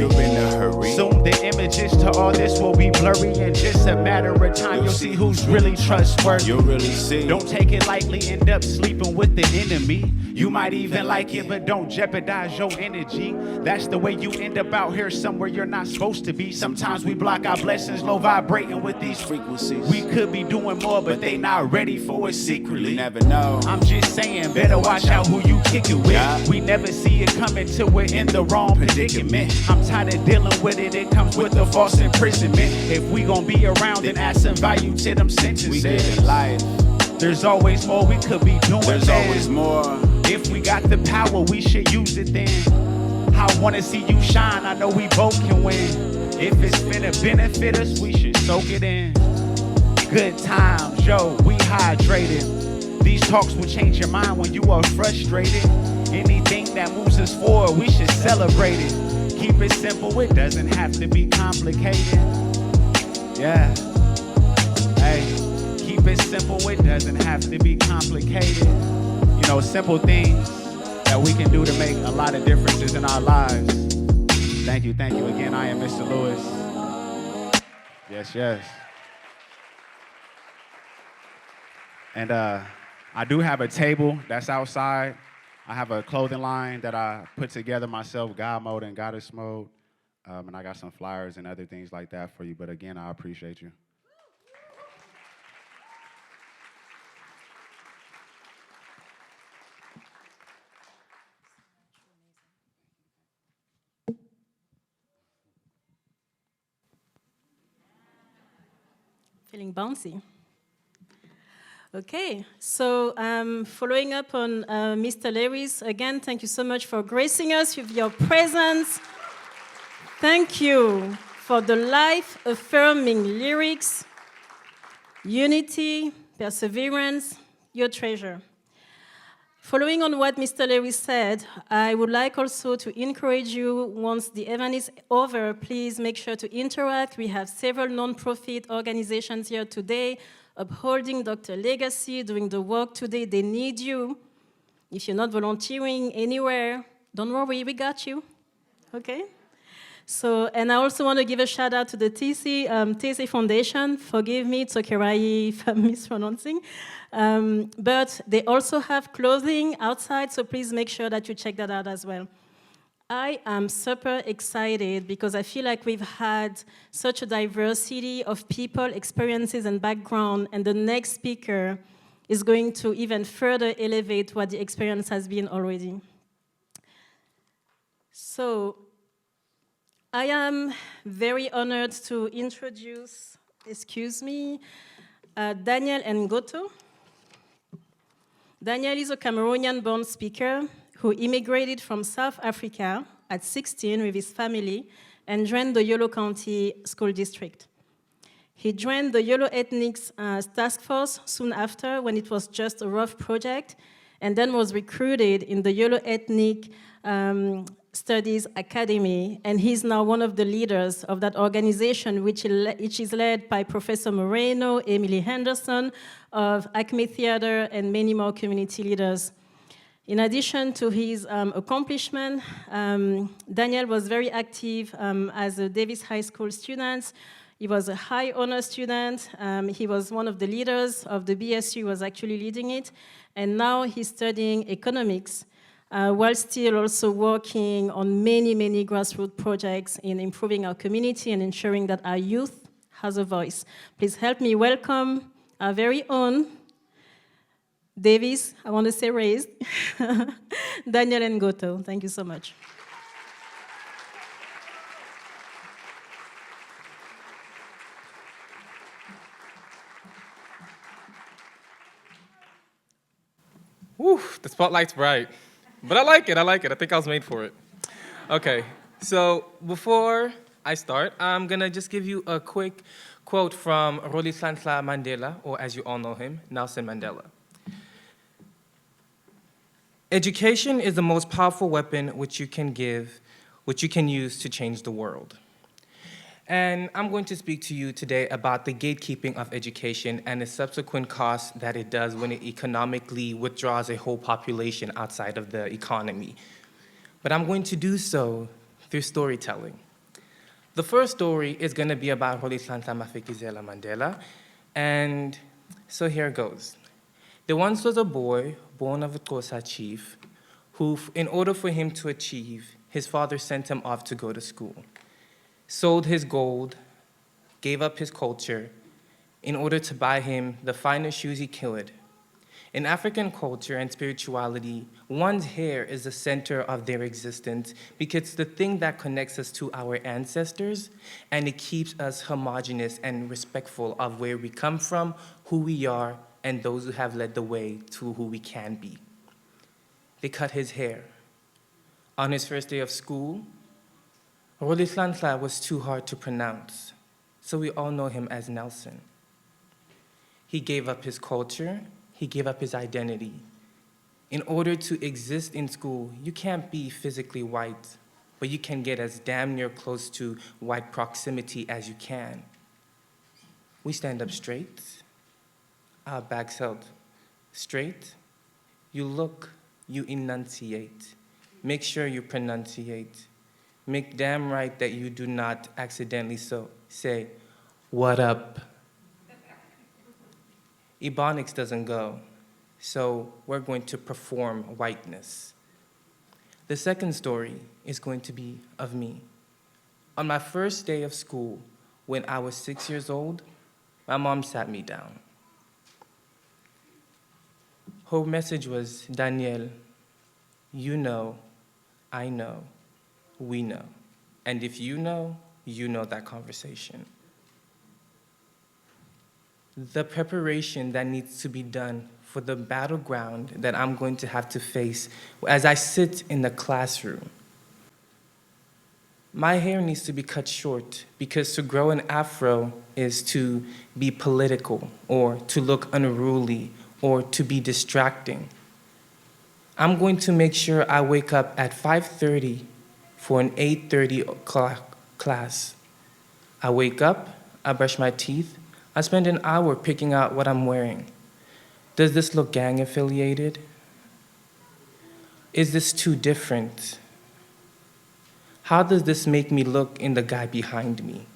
Soon the images to all this will be blurry. In just a matter of time, you'll see who's really trustworthy. You'll really see. Don't take it lightly, end up sleeping with the enemy. You might even like it, but don't jeopardize your energy. That's the way you end up out here somewhere you're not supposed to be. Sometimes we block our blessings, low vibrating with these frequencies. We could be doing more, but they not ready for it secretly. You never know. I'm just saying, better watch out who you kick it with. Yeah. We never see it coming till we're in the wrong predicament. I'm tired of dealing with it, it comes with a false imprisonment. If we gon' be around, then add some value to them sentences. We live in life. There's always more we could be doing. There's always more. If we got the power, we should use it then. I wanna see you shine, I know we both can win. If it's finna benefit us, we should soak it in. Good times, yo, we hydrated. These talks will change your mind when you are frustrated. Anything that moves us forward, we should celebrate it. Keep it simple, it doesn't have to be complicated. Yeah. Hey, keep it simple, it doesn't have to be complicated. You know, simple things that we can do to make a lot of differences in our lives. Thank you again. I am Mr. Lewis. Yes, yes. And I do have a table that's outside. I have a clothing line that I put together myself, God Mode and Goddess Mode. And I got some flyers and other things like that for you. But again, I appreciate you. Feeling bouncy. Okay, so following up on Mr. Lewis, again, thank you so much for gracing us with your presence. Thank you for the life-affirming lyrics, unity, perseverance, your treasure. Following on what Mr. Lewis said, I would like also to encourage you, once the event is over, please make sure to interact. We have several non-profit organizations here today upholding Dr. Legacy, doing the work today. They need you. If you're not volunteering anywhere, don't worry, we got you, okay? So, and I also want to give a shout out to the TC Foundation. Forgive me, it's okay if I'm mispronouncing. But they also have clothing outside, so please make sure that you check that out as well. I am super excited because I feel like we've had such a diversity of people, experiences, and background, and the next speaker is going to even further elevate what the experience has been already. So, I am very honored to introduce, Daniel Ngoto. Daniel is a Cameroonian-born speaker who immigrated from South Africa at 16 with his family and joined the Yolo County School District. He joined the Yolo Ethnics Task Force soon after, when it was just a rough project, and then was recruited in the Yolo Ethnic Studies Academy, and he's now one of the leaders of that organization, which is led by Professor Moreno, Emily Henderson of Acme Theater, and many more community leaders. In addition to his accomplishment, Daniel was very active as a Davis High School student. He was a high honor student. He was one of the leaders of the BSU, was actually leading it, and now he's studying economics, while still also working on many, many grassroots projects in improving our community and ensuring that our youth has a voice. Please help me welcome our very own Davis, I want to say raised, Daniel Ngoto. Thank you so much. Woo, the spotlight's bright. But I like it. I think I was made for it. Okay, so before I start, I'm gonna just give you a quick quote from Rolihlahla Mandela, or as you all know him, Nelson Mandela. Education is the most powerful weapon which you can use to change the world. And I'm going to speak to you today about the gatekeeping of education and the subsequent costs that it does when it economically withdraws a whole population outside of the economy. But I'm going to do so through storytelling. The first story is going to be about Rolihlahla Mafikizela Mandela, and so here it goes. There once was a boy born of a Xhosa chief who, in order for him to achieve, his father sent him off to go to school. Sold his gold, gave up his culture, in order to buy him the finest shoes he could. In African culture and spirituality, one's hair is the center of their existence because it's the thing that connects us to our ancestors, and it keeps us homogeneous and respectful of where we come from, who we are, and those who have led the way to who we can be. They cut his hair. On his first day of school, Rolihlahla was too hard to pronounce, so we all know him as Nelson. He gave up his culture, he gave up his identity. In order to exist in school, you can't be physically white, but you can get as damn near close to white proximity as you can. We stand up straight, our backs held straight. You look, you enunciate. Make sure you pronunciate. Make damn right that you do not accidentally say, "What up?" Ebonics doesn't go, so we're going to perform whiteness. The second story is going to be of me. On my first day of school, when I was 6 years old, my mom sat me down. Her message was, Daniel, you know, I know, we know. And if you know that conversation. The preparation that needs to be done for the battleground that I'm going to have to face as I sit in the classroom. My hair needs to be cut short because to grow an afro is to be political or to look unruly or to be distracting. I'm going to make sure I wake up at 5:30 for an 8:30 class. I wake up, I brush my teeth, I spend an hour picking out what I'm wearing. Does this look gang affiliated? Is this too different? How does this make me look in the guy behind me?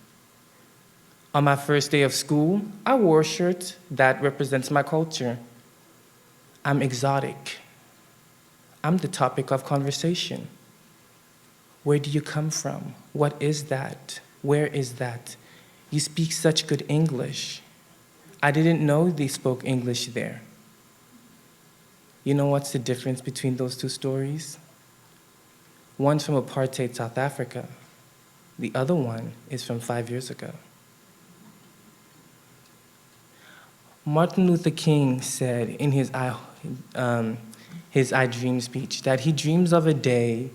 On my first day of school, I wore a shirt that represents my culture. I'm exotic. I'm the topic of conversation. Where do you come from? What is that? Where is that? You speak such good English. I didn't know they spoke English there. You know what's the difference between those two stories? One's from apartheid South Africa. The other one is from 5 years ago. Martin Luther King said in his I Dream speech that he dreams of a day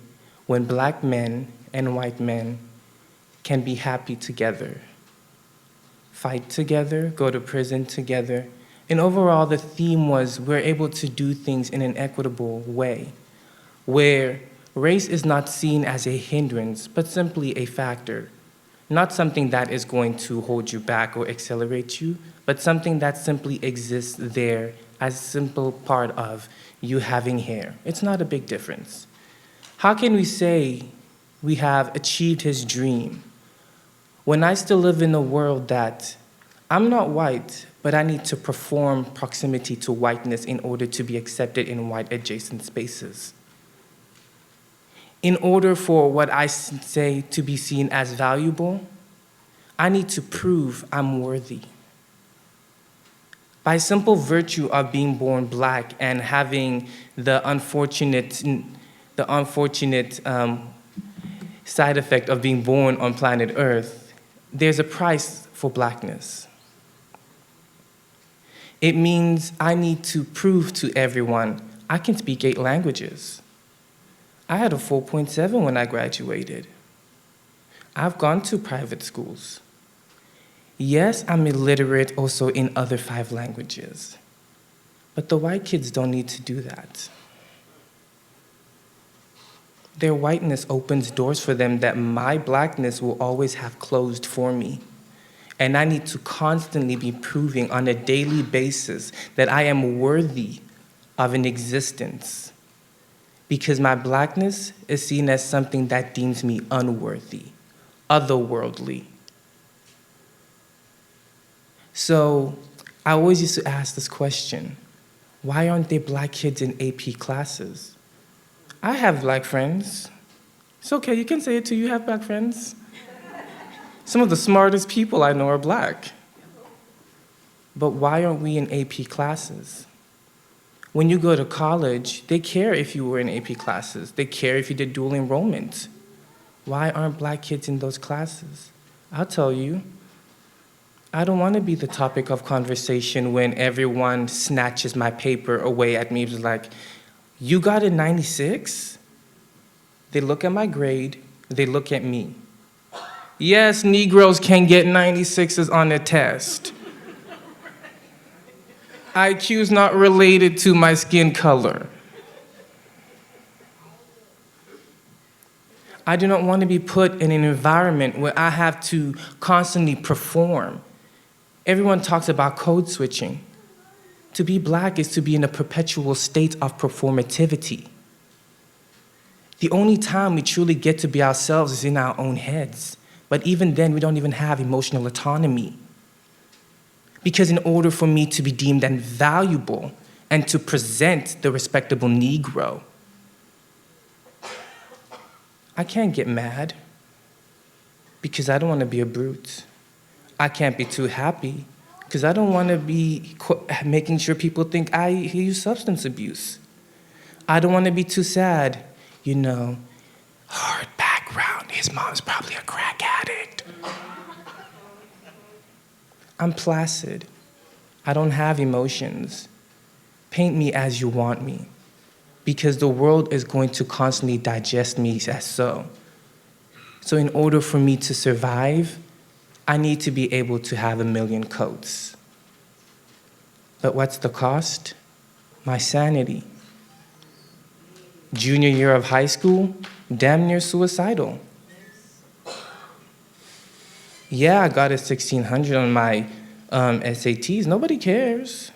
when black men and white men can be happy together, fight together, go to prison together. And overall, the theme was we're able to do things in an equitable way, where race is not seen as a hindrance, but simply a factor. Not something that is going to hold you back or accelerate you, but something that simply exists there as a simple part of you having hair. It's not a big difference. How can we say we have achieved his dream when I still live in a world that I'm not white, but I need to perform proximity to whiteness in order to be accepted in white adjacent spaces? In order for what I say to be seen as valuable, I need to prove I'm worthy. By simple virtue of being born black and having the unfortunate side effect of being born on planet Earth, there's a price for blackness. It means I need to prove to everyone I can speak 8 languages. I had a 4.7 when I graduated. I've gone to private schools. Yes, I'm illiterate also in other 5 languages, but the white kids don't need to do that. Their whiteness opens doors for them that my blackness will always have closed for me. And I need to constantly be proving on a daily basis that I am worthy of an existence, because my blackness is seen as something that deems me unworthy, otherworldly. So I always used to ask this question, why aren't there black kids in AP classes? I have black friends. It's okay, you can say it too, you have black friends. Some of the smartest people I know are black. But why aren't we in AP classes? When you go to college, they care if you were in AP classes. They care if you did dual enrollment. Why aren't black kids in those classes? I'll tell you. I don't want to be the topic of conversation when everyone snatches my paper away at me. It's like, you got a 96? They look at my grade, they look at me. Yes, Negroes can get 96s on a test. IQ is not related to my skin color. I do not want to be put in an environment where I have to constantly perform. Everyone talks about code switching. To be black is to be in a perpetual state of performativity. The only time we truly get to be ourselves is in our own heads. But even then, we don't even have emotional autonomy. Because in order for me to be deemed and valuable and to present the respectable Negro, I can't get mad. because I don't want to be a brute. I can't be too happy because I don't want to be making sure people think I use substance abuse. I don't want to be too sad. You know, hard background. His mom's probably a crack addict. I'm placid. I don't have emotions. Paint me as you want me, because the world is going to constantly digest me as so. So in order for me to survive, I need to be able to have a million coats. But what's the cost? My sanity. Junior year of high school, damn near suicidal. Yeah, I got a 1600 on my SATs. Nobody cares.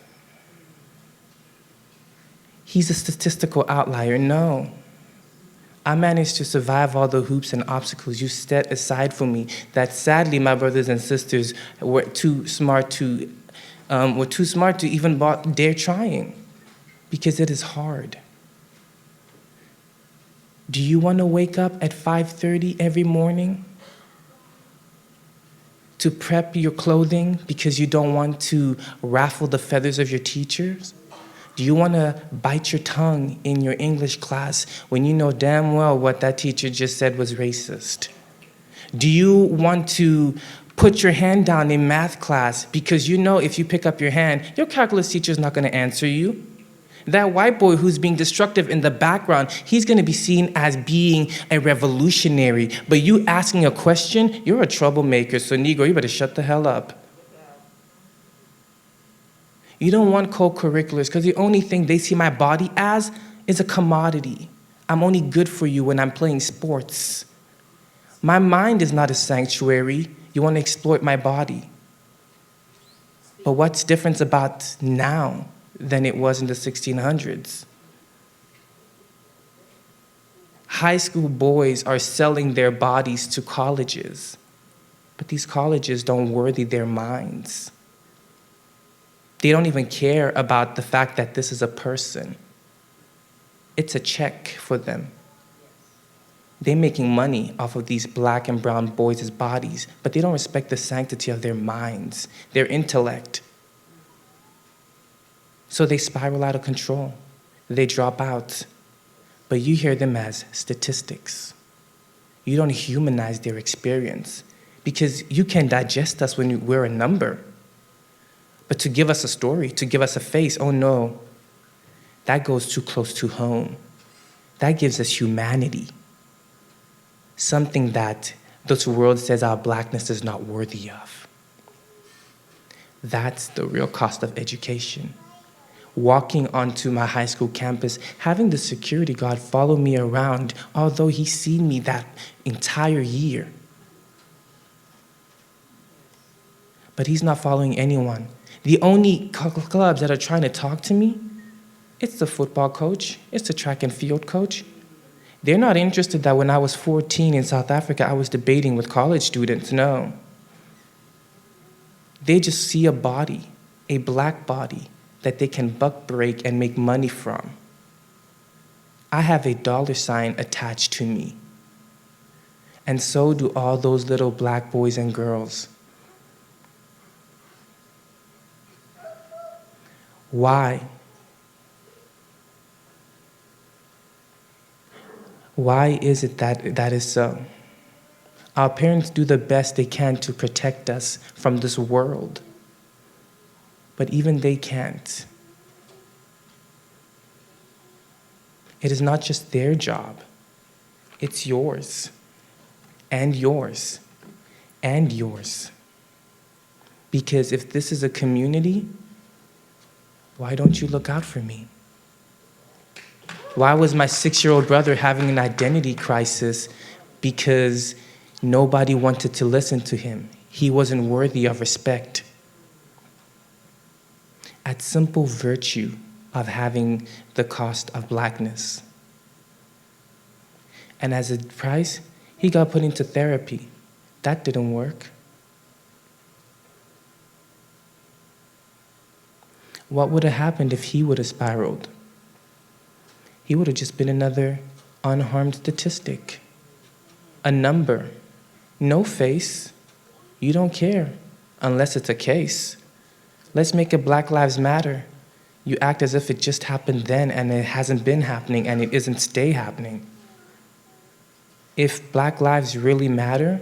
He's a statistical outlier. No. I managed to survive all the hoops and obstacles you set aside for me that sadly my brothers and sisters were too smart to even dare trying, because it is hard. Do you want to wake up at 5:30 every morning to prep your clothing because you don't want to raffle the feathers of your teachers? Do you want to bite your tongue in your English class when you know damn well what that teacher just said was racist? Do you want to put your hand down in math class because you know if you pick up your hand, your calculus teacher's not going to answer you? That white boy who's being destructive in the background, he's going to be seen as being a revolutionary. But you asking a question, you're a troublemaker, so Negro, you better shut the hell up. You don't want co-curriculars because the only thing they see my body as is a commodity. I'm only good for you when I'm playing sports. My mind is not a sanctuary. You want to exploit my body. But what's different about now than it was in the 1600s? High school boys are selling their bodies to colleges, but these colleges don't worthy their minds. They don't even care about the fact that this is a person. It's a check for them. They're making money off of these black and brown boys' bodies, but they don't respect the sanctity of their minds, their intellect. So they spiral out of control. They drop out. But you hear them as statistics. You don't humanize their experience because you can digest us when we're a number. But to give us a story, to give us a face, oh no, that goes too close to home. That gives us humanity. Something that this world says our blackness is not worthy of. That's the real cost of education. Walking onto my high school campus, having the security guard follow me around, although he's seen me that entire year. But he's not following anyone. The only clubs that are trying to talk to me, it's the football coach, it's the track and field coach. They're not interested that when I was 14 in South Africa, I was debating with college students, no. They just see a body, a black body, that they can buck break and make money from. I have a $sign attached to me. And so do all those little black boys and girls. Why? Why is it that is so? Our parents do the best they can to protect us from this world, but even they can't. It is not just their job, it's yours, and yours, and yours. Because if this is a community, why don't you look out for me? Why was my 6-year-old brother having an identity crisis? Because nobody wanted to listen to him. He wasn't worthy of respect. At simple virtue of having the cost of blackness. And as a price, he got put into therapy. That didn't work. What would have happened if he would have spiraled? He would have just been another unharmed statistic, a number, No face. You don't care, unless it's a case. Let's make it Black Lives Matter. You act as if it just happened then and it hasn't been happening and it isn't stay happening. If Black lives really matter,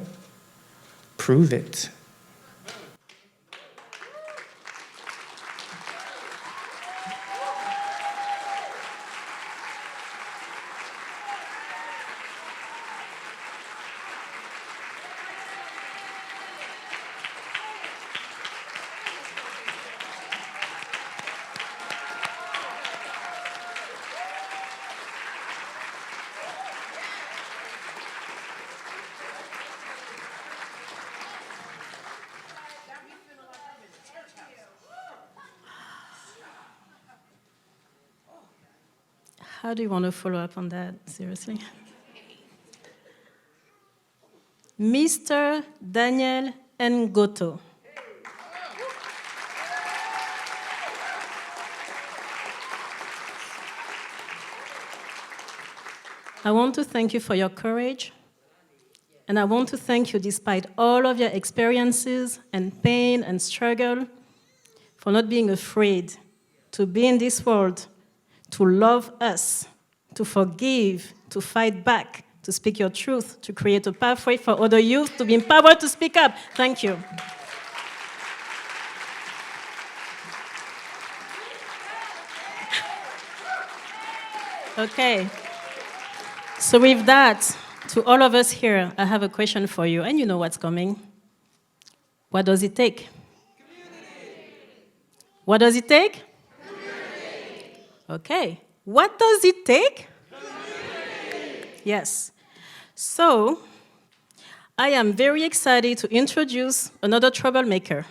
prove it. How do you want to follow up on that, seriously? Mr. Daniel Ngoto. I want to thank you for your courage, and I want to thank you despite all of your experiences and pain and struggle for not being afraid to be in this world, to love us, to forgive, to fight back, to speak your truth, to create a pathway for other youth to be empowered to speak up. Thank you. Okay. So with that, to all of us here, I have a question for you, and you know what's coming. What does it take? What does it take? Okay. What does it take? Yes. So, I am very excited to introduce another troublemaker.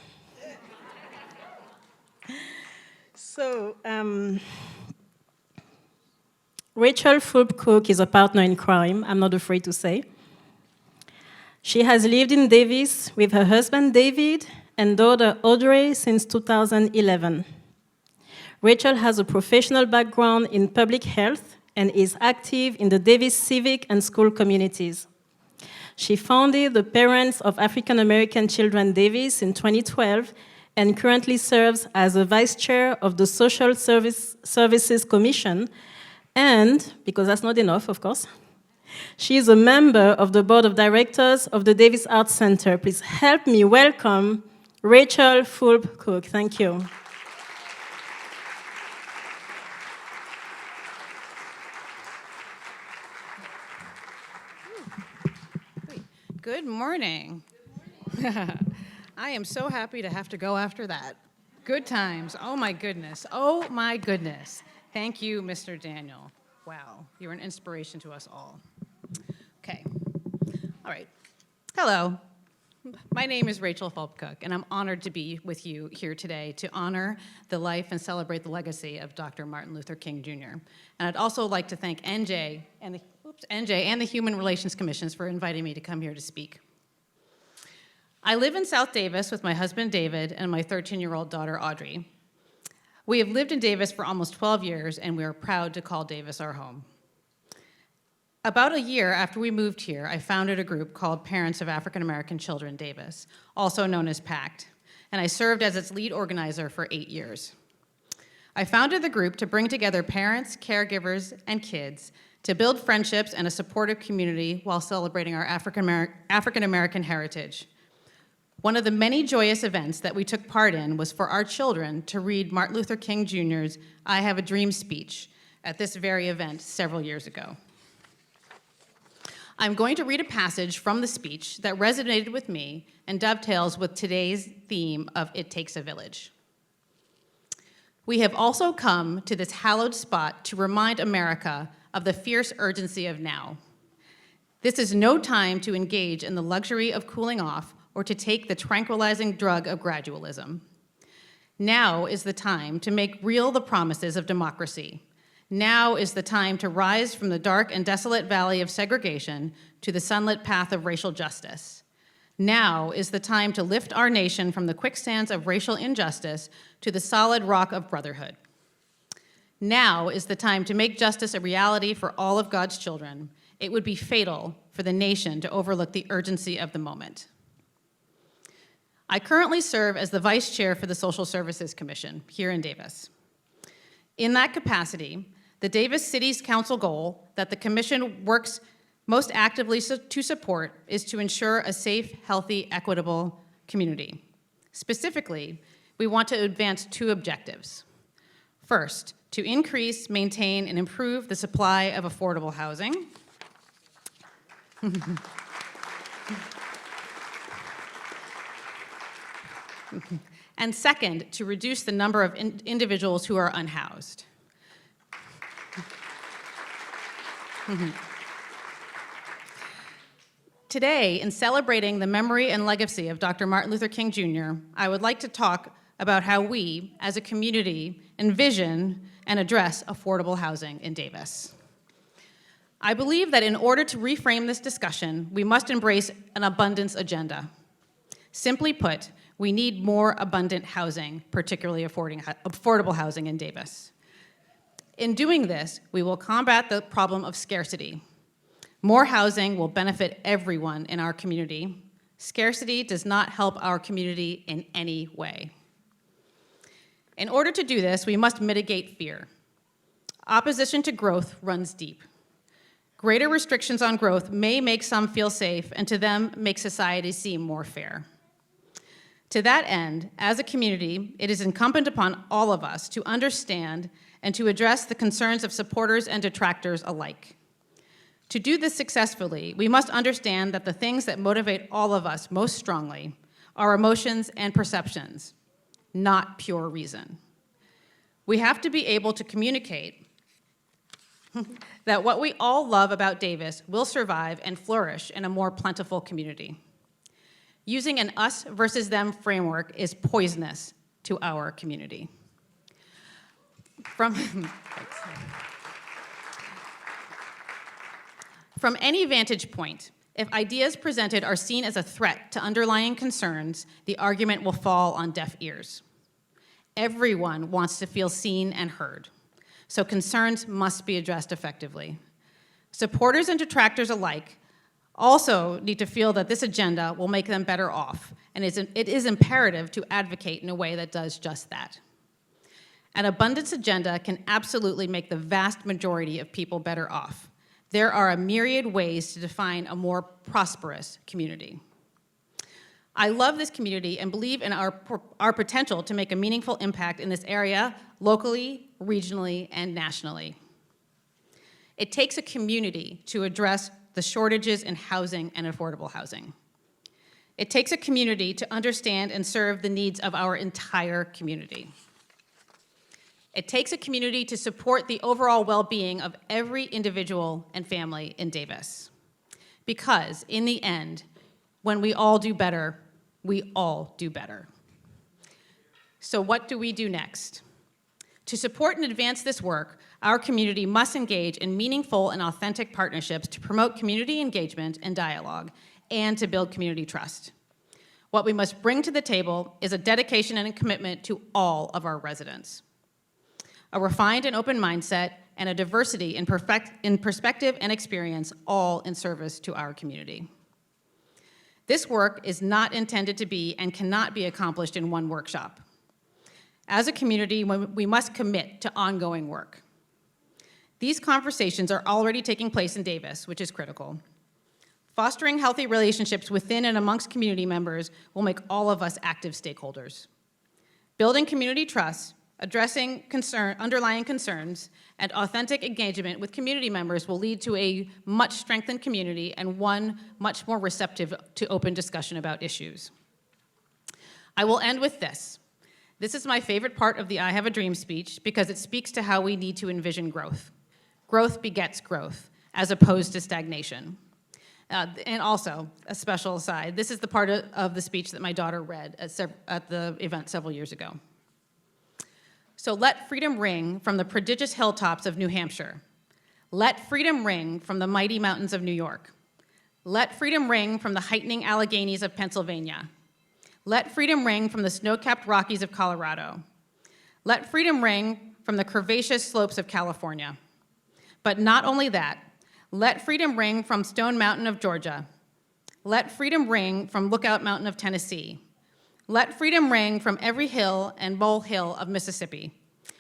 So, Rachel Fulp Cook is a partner in crime, I'm not afraid to say. She has lived in Davis with her husband David and daughter Audrey since 2011. Rachel has a professional background in public health and is active in the Davis civic and school communities. She founded the Parents of African American Children Davis in 2012 and currently serves as a vice chair of the Social Services Commission. And, because that's not enough, of course, she is a member of the board of directors of the Davis Arts Center. Please help me welcome Rachel Fulp Cook. Thank you. Good morning. I am so happy to have to go after that. Good times. Oh my goodness. Oh my goodness. Thank you, Mr. Daniel. Wow, you're an inspiration to us all. Okay. All right. Hello. My name is Rachel Fulp Cook, and I'm honored to be with you here today to honor the life and celebrate the legacy of Dr. Martin Luther King, Jr. And I'd also like to thank NJ and the Human Relations Commissions for inviting me to come here to speak. I live in South Davis with my husband, David, and my 13-year-old daughter, Audrey. We have lived in Davis for almost 12 years, and we are proud to call Davis our home. About a year after we moved here, I founded a group called Parents of African American Children Davis, also known as PACT, and I served as its lead organizer for 8 years. I founded the group to bring together parents, caregivers, and kids to build friendships and a supportive community while celebrating our African American heritage. One of the many joyous events that we took part in was for our children to read Martin Luther King Jr.'s I Have a Dream speech at this very event several years ago. I'm going to read a passage from the speech that resonated with me and dovetails with today's theme of It Takes a Village. We have also come to this hallowed spot to remind America of the fierce urgency of now. This is no time to engage in the luxury of cooling off or to take the tranquilizing drug of gradualism. Now is the time to make real the promises of democracy. Now is the time to rise from the dark and desolate valley of segregation to the sunlit path of racial justice. Now is the time to lift our nation from the quicksands of racial injustice to the solid rock of brotherhood. Now is the time to make justice a reality for all of God's children. It would be fatal for the nation to overlook the urgency of the moment. I currently serve as the Vice Chair for the Social Services Commission here in Davis. In that capacity, the Davis City's Council goal that the Commission works most actively to support is to ensure a safe, healthy, equitable community. Specifically, we want to advance two objectives. First, to increase, maintain, and improve the supply of affordable housing. And second, to reduce the number of individuals who are unhoused. Today, in celebrating the memory and legacy of Dr. Martin Luther King Jr., I would like to talk about how we, as a community, envision and address affordable housing in Davis. I believe that in order to reframe this discussion, we must embrace an abundance agenda. Simply put, we need more abundant housing, particularly affordable housing in Davis. In doing this, we will combat the problem of scarcity. More housing will benefit everyone in our community. Scarcity does not help our community in any way. In order to do this, we must mitigate fear. Opposition to growth runs deep. Greater restrictions on growth may make some feel safe, and to them make society seem more fair. To that end, as a community, it is incumbent upon all of us to understand and to address the concerns of supporters and detractors alike. To do this successfully, we must understand that the things that motivate all of us most strongly are emotions and perceptions, not pure reason. We have to be able to communicate that what we all love about Davis will survive and flourish in a more plentiful community. Using an us versus them framework is poisonous to our community. From any vantage point, if ideas presented are seen as a threat to underlying concerns, the argument will fall on deaf ears. Everyone wants to feel seen and heard, so concerns must be addressed effectively. Supporters and detractors alike also need to feel that this agenda will make them better off, and it is imperative to advocate in a way that does just that. An abundance agenda can absolutely make the vast majority of people better off. There are a myriad ways to define a more prosperous community. I love this community and believe in our potential to make a meaningful impact in this area, locally, regionally, and nationally. It takes a community to address the shortages in housing and affordable housing. It takes a community to understand and serve the needs of our entire community. It takes a community to support the overall well-being of every individual and family in Davis. Because, in the end, when we all do better, we all do better. So what do we do next? To support and advance this work, our community must engage in meaningful and authentic partnerships to promote community engagement and dialogue, and to build community trust. What we must bring to the table is a dedication and a commitment to all of our residents. A refined and open mindset, and a diversity in perspective and experience, all in service to our community. This work is not intended to be and cannot be accomplished in one workshop. As a community, we must commit to ongoing work. These conversations are already taking place in Davis, which is critical. Fostering healthy relationships within and amongst community members will make all of us active stakeholders. Building community trust, addressing underlying concerns, and authentic engagement with community members will lead to a much strengthened community and one much more receptive to open discussion about issues. I will end with this. This is my favorite part of the I Have a Dream speech because it speaks to how we need to envision growth. Growth begets growth, as opposed to stagnation. And also, a special aside, this is the part of the speech that my daughter read at the event several years ago. So let freedom ring from the prodigious hilltops of New Hampshire. Let freedom ring from the mighty mountains of New York. Let freedom ring from the heightening Alleghenies of Pennsylvania. Let freedom ring from the snow-capped Rockies of Colorado. Let freedom ring from the curvaceous slopes of California. But not only that, Let freedom ring from Stone Mountain of Georgia. Let freedom ring from Lookout Mountain of Tennessee. Let freedom ring from every hill and molehill of Mississippi.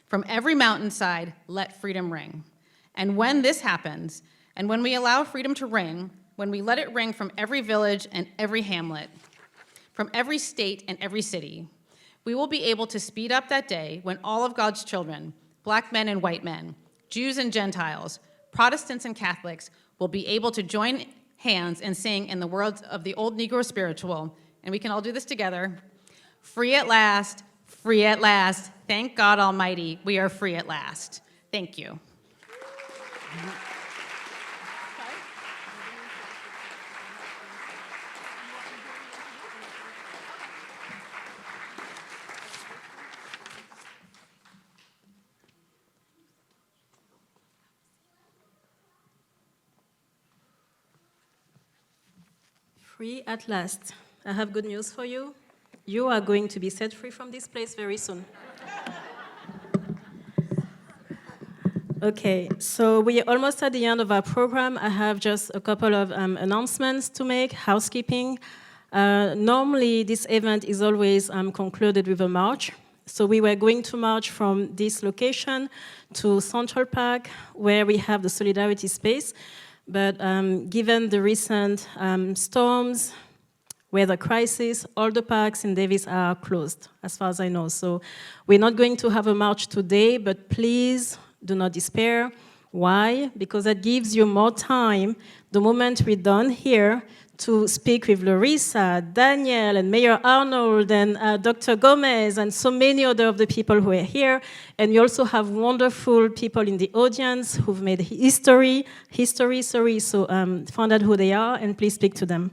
From every mountainside, let freedom ring. And when this happens, and when we allow freedom to ring, when we let it ring from every village and every hamlet, from every state and every city, we will be able to speed up that day when all of God's children, black men and white men, Jews and Gentiles, Protestants and Catholics, will be able to join hands and sing in the words of the old Negro spiritual, and we can all do this together. Free at last, thank God Almighty, we are free at last. Thank you. Free at last. I have good news for you. You are going to be set free from this place very soon. Okay, so we are almost at the end of our program. I have just a couple of announcements to make, housekeeping. Normally, this event is always concluded with a march. So we were going to march from this location to Central Park, where we have the Solidarity Space. But given the recent storms, weather crisis, all the parks in Davis are closed, as far as I know. So we're not going to have a march today, but please do not despair. Why? Because that gives you more time, the moment we're done here, to speak with Larissa, Daniel, and Mayor Arnold, and Dr. Gomez, and so many other of the people who are here. And we also have wonderful people in the audience who've made history, so find out who they are, and please speak to them.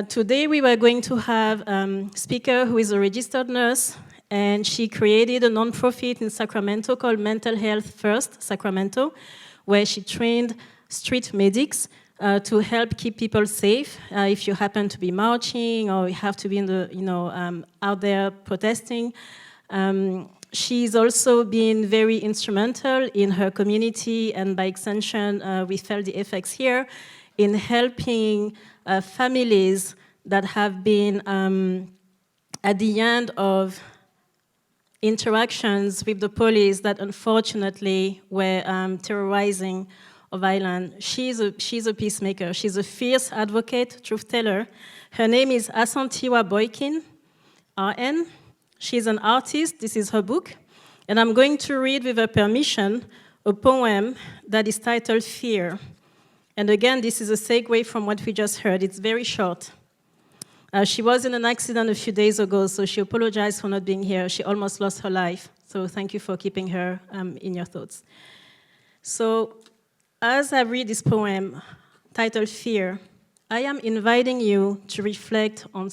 Today we were going to have a speaker who is a registered nurse, and she created a nonprofit in Sacramento called Mental Health First Sacramento, where she trained street medics to help keep people safe if you happen to be marching or you have to be in the, out there protesting. She's also been very instrumental in her community, and by extension, we felt the effects here in helping families that have been at the end of interactions with the police that unfortunately were terrorizing of Island. She's a peacemaker. She's a fierce advocate, truth teller. Her name is Asantiwa Boykin, RN. She's an artist. This is her book. And I'm going to read, with her permission, a poem that is titled Fear. And again, this is a segue from what we just heard. It's very short. She was in an accident a few days ago, so she apologized for not being here. She almost lost her life. So thank you for keeping her in your thoughts. So as I read this poem titled Fear, I am inviting you to reflect on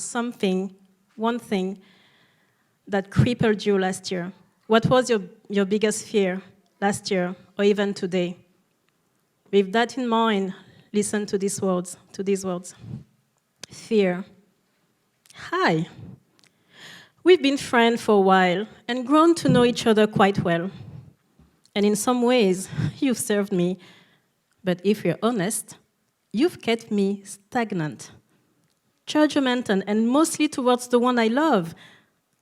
one thing that crippled you last year. What was your biggest fear last year or even today? With that in mind, listen to these words. Fear. Hi. We've been friends for a while and grown to know each other quite well. And in some ways, you've served me. But if we're honest, you've kept me stagnant, judgmental, and mostly towards the one I love.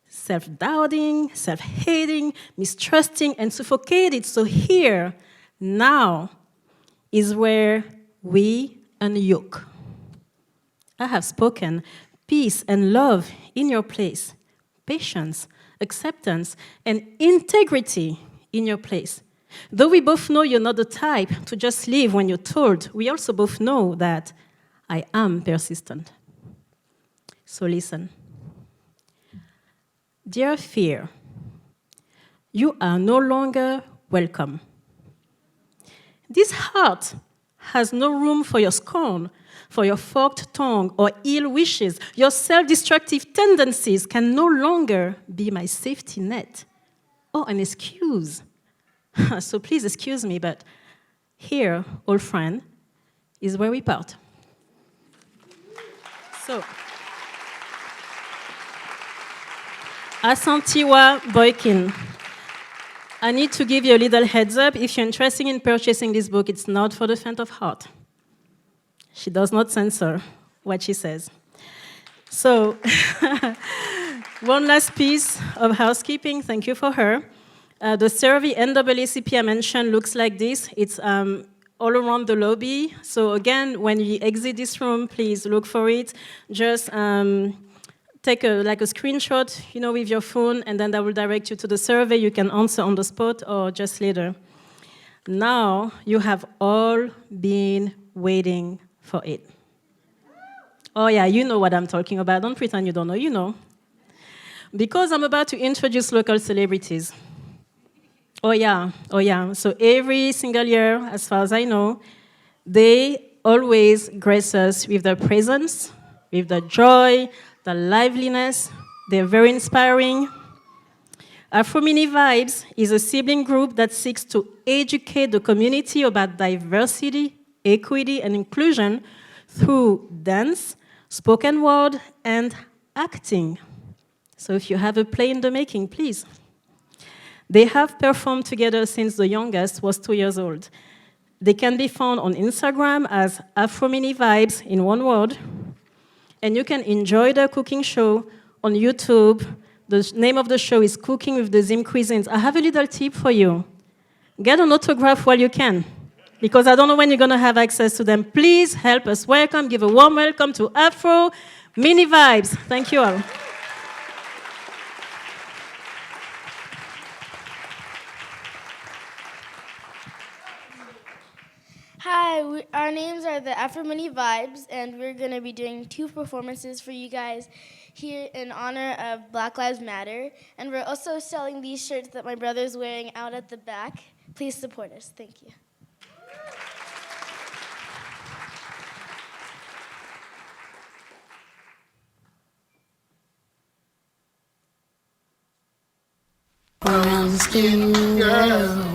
Self-doubting, self-hating, mistrusting, and suffocated. So here, now, is where we unyoke. I have spoken peace and love in your place, patience, acceptance, and integrity in your place. Though we both know you're not the type to just leave when you're told, we also both know that I am persistent. So listen. Dear Fear, you are no longer welcome. This heart has no room for your scorn, for your forked tongue or ill wishes. Your self-destructive tendencies can no longer be my safety net or an excuse. So please excuse me, but here, old friend, is where we part. So, Asantiwa Boykin, I need to give you a little heads up. If you're interested in purchasing this book, it's not for the faint of heart. She does not censor what she says. So, one last piece of housekeeping. Thank you for her. The survey NAACP I mentioned looks like this. It's all around the lobby. So again, when you exit this room, please look for it. Just take a screenshot, with your phone, and then that will direct you to the survey. You can answer on the spot or just later. Now, you have all been waiting for it. Oh yeah, you know what I'm talking about. Don't pretend you don't know, you know. Because I'm about to introduce local celebrities. Oh yeah. So every single year, as far as I know, they always grace us with their presence, with their joy, the liveliness. They're very inspiring. Afro Mini Vibes is a sibling group that seeks to educate the community about diversity, equity, and inclusion through dance, spoken word, and acting. So if you have a play in the making, please. They have performed together since the youngest was 2 years old. They can be found on Instagram as Afro Mini Vibes in one word. And you can enjoy their cooking show on YouTube. The name of the show is Cooking with the Zim Cuisines. I have a little tip for you. Get an autograph while you can, because I don't know when you're going to have access to them. Please help us welcome, give a warm welcome to Afro Mini Vibes. Thank you all. Hi, our names are the Afro Mini Vibes, and we're going to be doing 2 performances for you guys here in honor of Black Lives Matter. And we're also selling these shirts that my brother's wearing out at the back. Please support us. Thank you. Brown skin girl,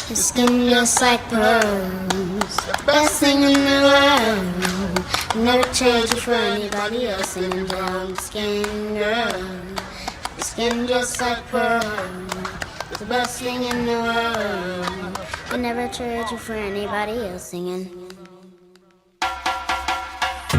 your skin just like pearls, the best thing in the world. Never trade you for anybody else. And a brown skin girl, your skin just like pearls, the best thing in the world. I never trade you for anybody else. Singing.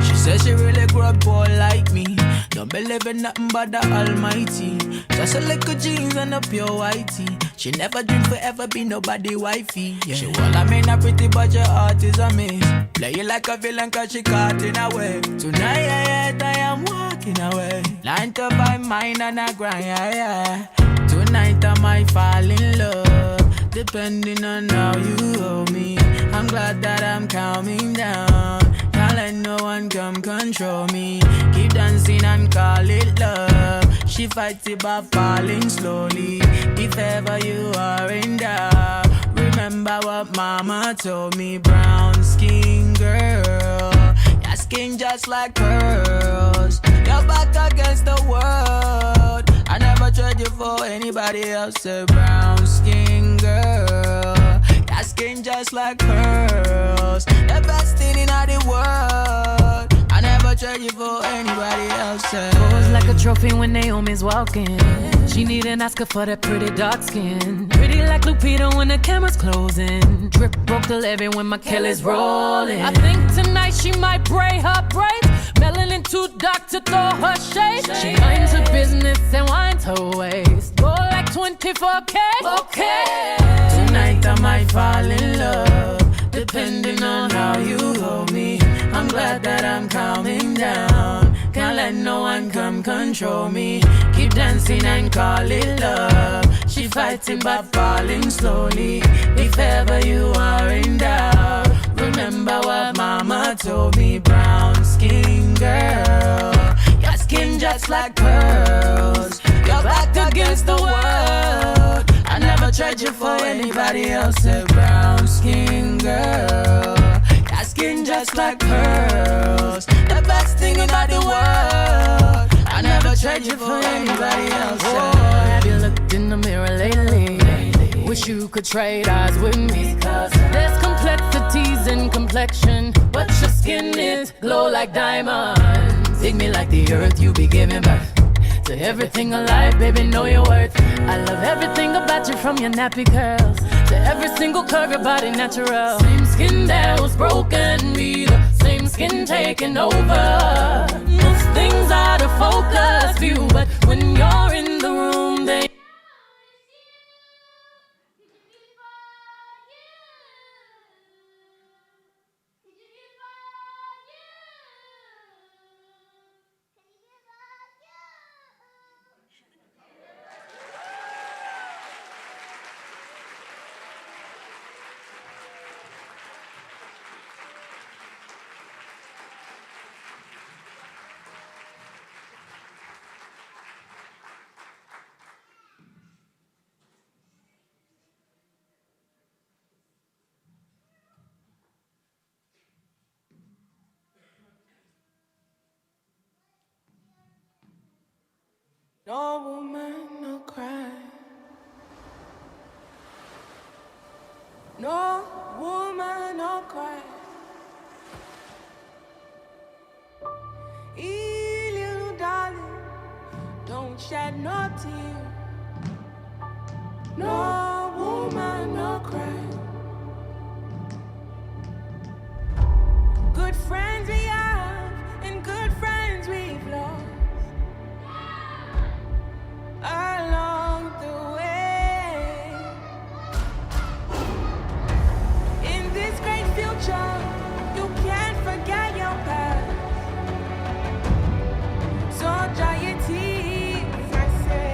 She says she really grew up poor like me. Don't believe in nothing but the Almighty. Just a little jeans and a pure whitey. She never dreamed forever be nobody wifey. Yeah. She well, I mean, not pretty, but your heart is a miss. Play you like a villain cause she caught in a way. Tonight I am walking away. 9 to 5 mine and I grind, yeah. Tonight I might fall in love, depending on how you hold me. I'm glad that I'm calming down. Can't let no one come control me. Keep dancing and call it love. She fights it by falling slowly. If ever you are in doubt, remember what mama told me. Brown skin girl, your skin just like pearls. You're back against the world. I never trade you for anybody else. A brown skin girl, your skin just like pearls. The best thing in all the world. I never trade you for anybody else. Pose like a trophy when Naomi's walking. She need an Oscar for that pretty dark skin. Pretty like Lupita when the camera's closing. Drip broke the levee when my Kelly's rolling. I think tonight she might braid her braids. Melanin too dark to throw her shade. She minds her business and winds her waist. Go like 24K. Okay. Tonight I might fall in love, depending on how you hold me. I'm glad that I'm calming down. Can't let no one come control me. Keep dancing and call it love. She fighting but falling slowly. If ever you are in doubt, remember what mama told me. Brown skin girl, your skin just like pearls. You're back against the world. I never trade you for anybody else. A brown skin girl, your skin just like pearls. The best thing in all the world. I never trade you for anybody else. Oh, have you looked in the mirror lately? Wish you could trade eyes with me. There's complexities in complexion, but your skin is glow like diamonds. Dig me like the earth, you be giving birth to everything alive, baby, know your worth. I love everything about you, from your nappy curls to every single curve, your body natural. Same skin that was broken, be the same skin taking over. Most things out of focus for you, but when you're in the room, they no woman, no cry. No woman, no cry. Hey, little darling, don't shed no tear. No woman, no cry. Good friends we have, and good friends we've lost along the way. In this great future, you can't forget your past. So dry your tears, I say.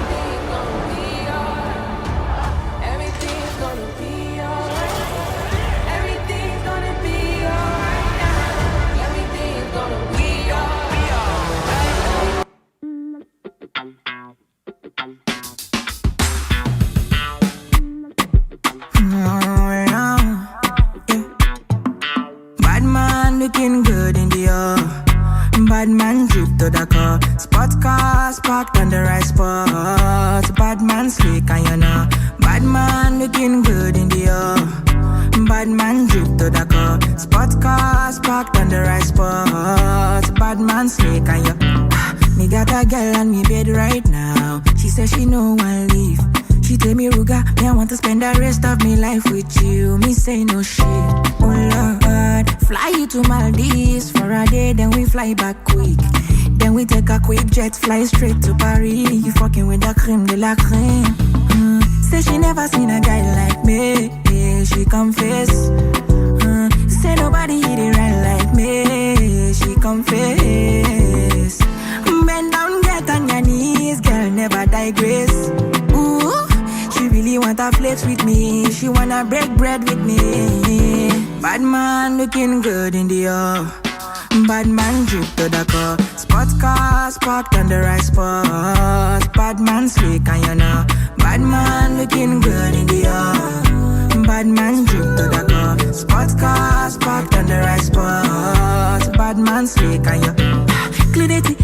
Everything's gonna be alright. Everything's gonna be alright now. Everything's gonna be alright. Bad man looking good in the bad man drip to the car. Sports cars parked on the right spot. Bad man slick and you know. Bad man looking good in the bad man drip to the car. Sports cars parked on the right spot. Bad man slick and you. Me got a girl on me bed right now. She says she no one leave. She tell me, Ruga, me I want to spend the rest of me life with you. Me say no shit. Oh Lord, fly you to Maldives for a day, then we fly back quick. Then we take a quick jet, fly straight to Paris. You fucking with the creme de la creme. Say she never seen a guy like me. Yeah, she confess. Say nobody hit it right like me. She confess. Bend down, get on your knees, girl, never digress. Ooh, she really wanna flex with me. She wanna break bread with me. Bad man looking good in the bad man drip to the car. Sports cars parked on the right spot. Bad man slick and you know. Bad man looking good in the bad man drip to the car. Sports cars parked on the right spot. Bad man slick and you.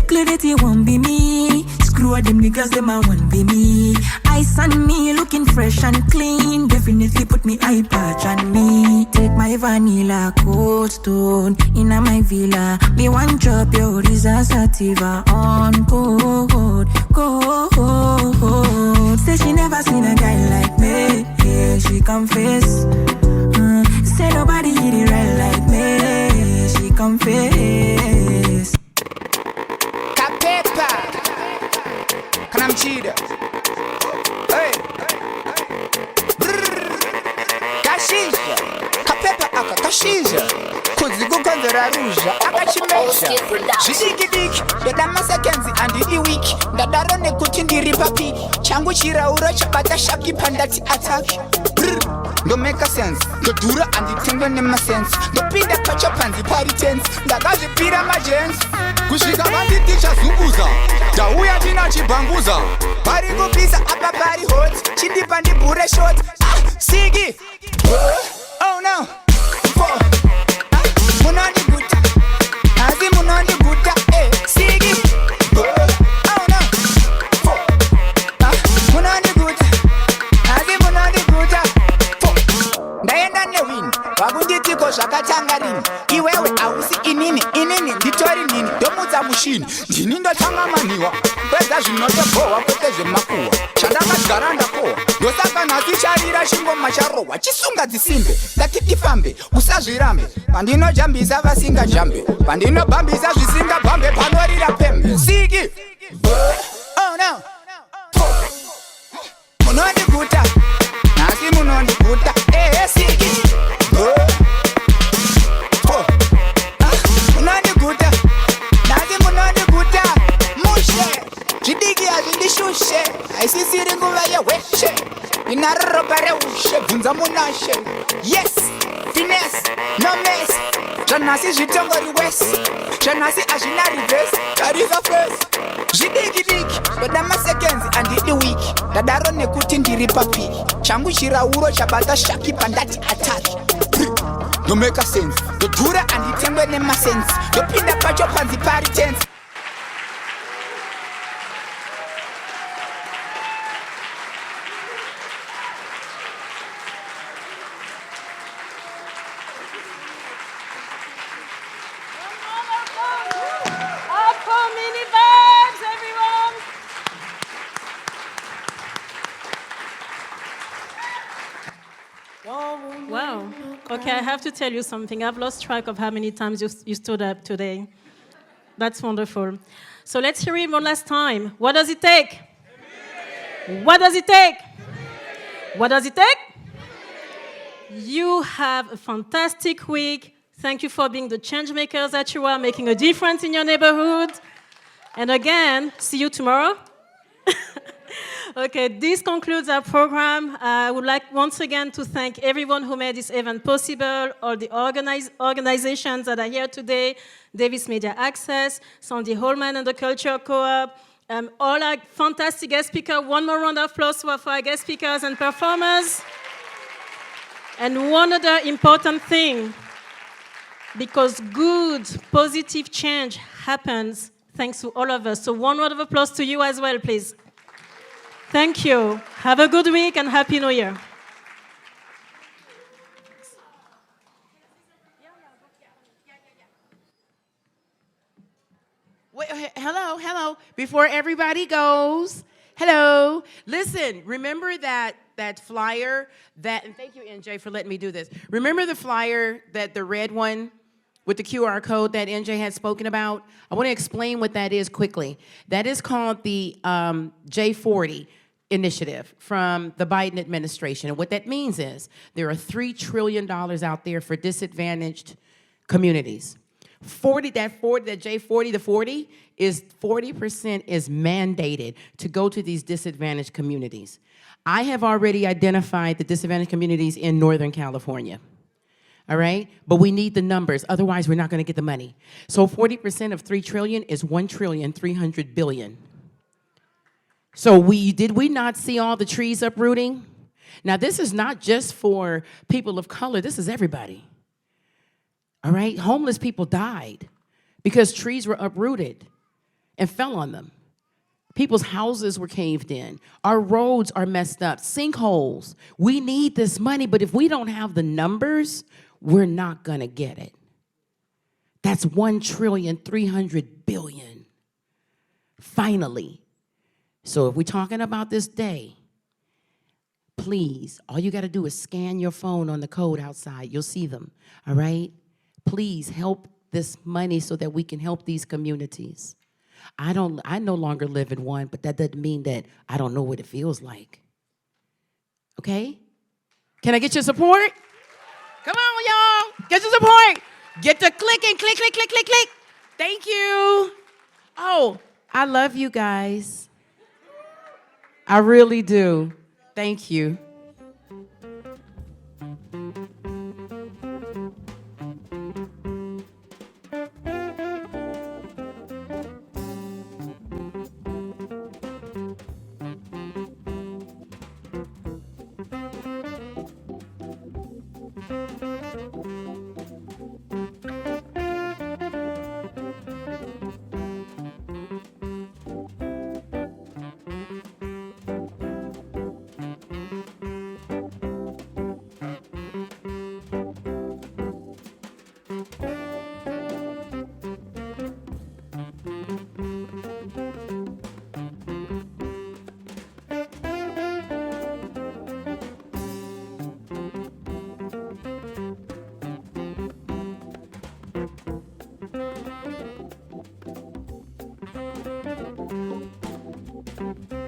Clarity won't be me. Screw all them niggas, them I won't be me. Ice on me, looking fresh and clean. Definitely put me eye patch on me. Take my vanilla cold stone in my villa. Me one drop your sativa on cold. Say she never seen a guy like me. Yeah, she confess. Say nobody hit it right like me. She confess. Kapepa kana mchida hey kashinja kapepa aka kashinja kuzigukonzera ruja akachimesha zvidikidiki ndadamasekenzi andidiwiki ndadarone kuti ndiri papi changu chirauro chabata shaki pandati ataki don't make a sense. The dura and the tingle in my sense. The pinda touch up and the party tense. The guys the pira my gens. Kushika bandi teacher zunguza. Da uya jina chibanguza. Party go pizza apa party hot. Chindi pandi bure short. Ah, Sigi. Oh no. Munani guta. Azi munani guta. Eh, Sigi. Oh no. ndakura zvinotobohwa kwete zvemakuhwa chandakagara ndakohwa ndosaka nhasi charira chingoma charohwa chisunga dzisimbe ndati tifambe usazvirambe pandinojambisa vasingajambe pandinobhambisa zvisingabhambe panorira pembe siki oh no munondiguta nhasi munondiguta siki munondiguta nhasi munondiguta mushe zvidiki hazvindishushe haisisiri nguva yeweshe inaroropa reushe bvunza munashe yes fines no mes zvanhasi zvitongori wese zvanhasi hazvina rivhesi tarisa fesi zvidiki-diki ndoda masekenzi handidi wiki ndadaro nekuti ndiri papiki changu chirauro chabata shaki pandati ataki ndomeka sense ndodhura handitengwe nemasensi ndopinda pacho panzi pari tenzi Wow. Okay, I have to tell you something. I've lost track of how many times you stood up today. That's wonderful. So let's hear it one last time. What does it take? What does it take? What does it take? You have a fantastic week. Thank you for being the change makers that you are, making a difference in your neighborhood. And again, see you tomorrow. Okay, this concludes our program. I would like once again to thank everyone who made this event possible, all the organizations that are here today, Davis Media Access, Sandy Holman and the Culture Co-op, all our fantastic guest speakers. One more round of applause for our guest speakers and performers. And one other important thing, because good, positive change happens thanks to all of us. So one round of applause to you as well, please. Thank you. Have a good week and Happy New Year. Wait, hello. Before everybody goes, hello. Listen, remember that flyer and thank you, NJ, for letting me do this. Remember the flyer, the red one with the QR code that NJ had spoken about? I want to explain what that is quickly. That is called the J40 initiative from the Biden administration. And what that means is there are $3 trillion out there for disadvantaged communities. That J40, the 40, is 40% is mandated to go to these disadvantaged communities. I have already identified the disadvantaged communities in Northern California. All right? But we need the numbers, otherwise we're not going to get the money. So 40% of $3 trillion is $1.3 trillion. So did we not see all the trees uprooting? Now, this is not just for people of color. This is everybody. All right? Homeless people died because trees were uprooted and fell on them. People's houses were caved in. Our roads are messed up. Sinkholes. We need this money, but if we don't have the numbers, we're not going to get it. That's $1.3 trillion. Finally. So if we're talking about this day, please, all you got to do is scan your phone on the code outside. You'll see them, all right? Please help this money so that we can help these communities. I no longer live in one, but that doesn't mean that I don't know what it feels like. Okay? Can I get your support? Come on, y'all. Get your support. Get the clicking. Click, click, click, click, click. Thank you. Oh, I love you guys. I really do. Thank you. you.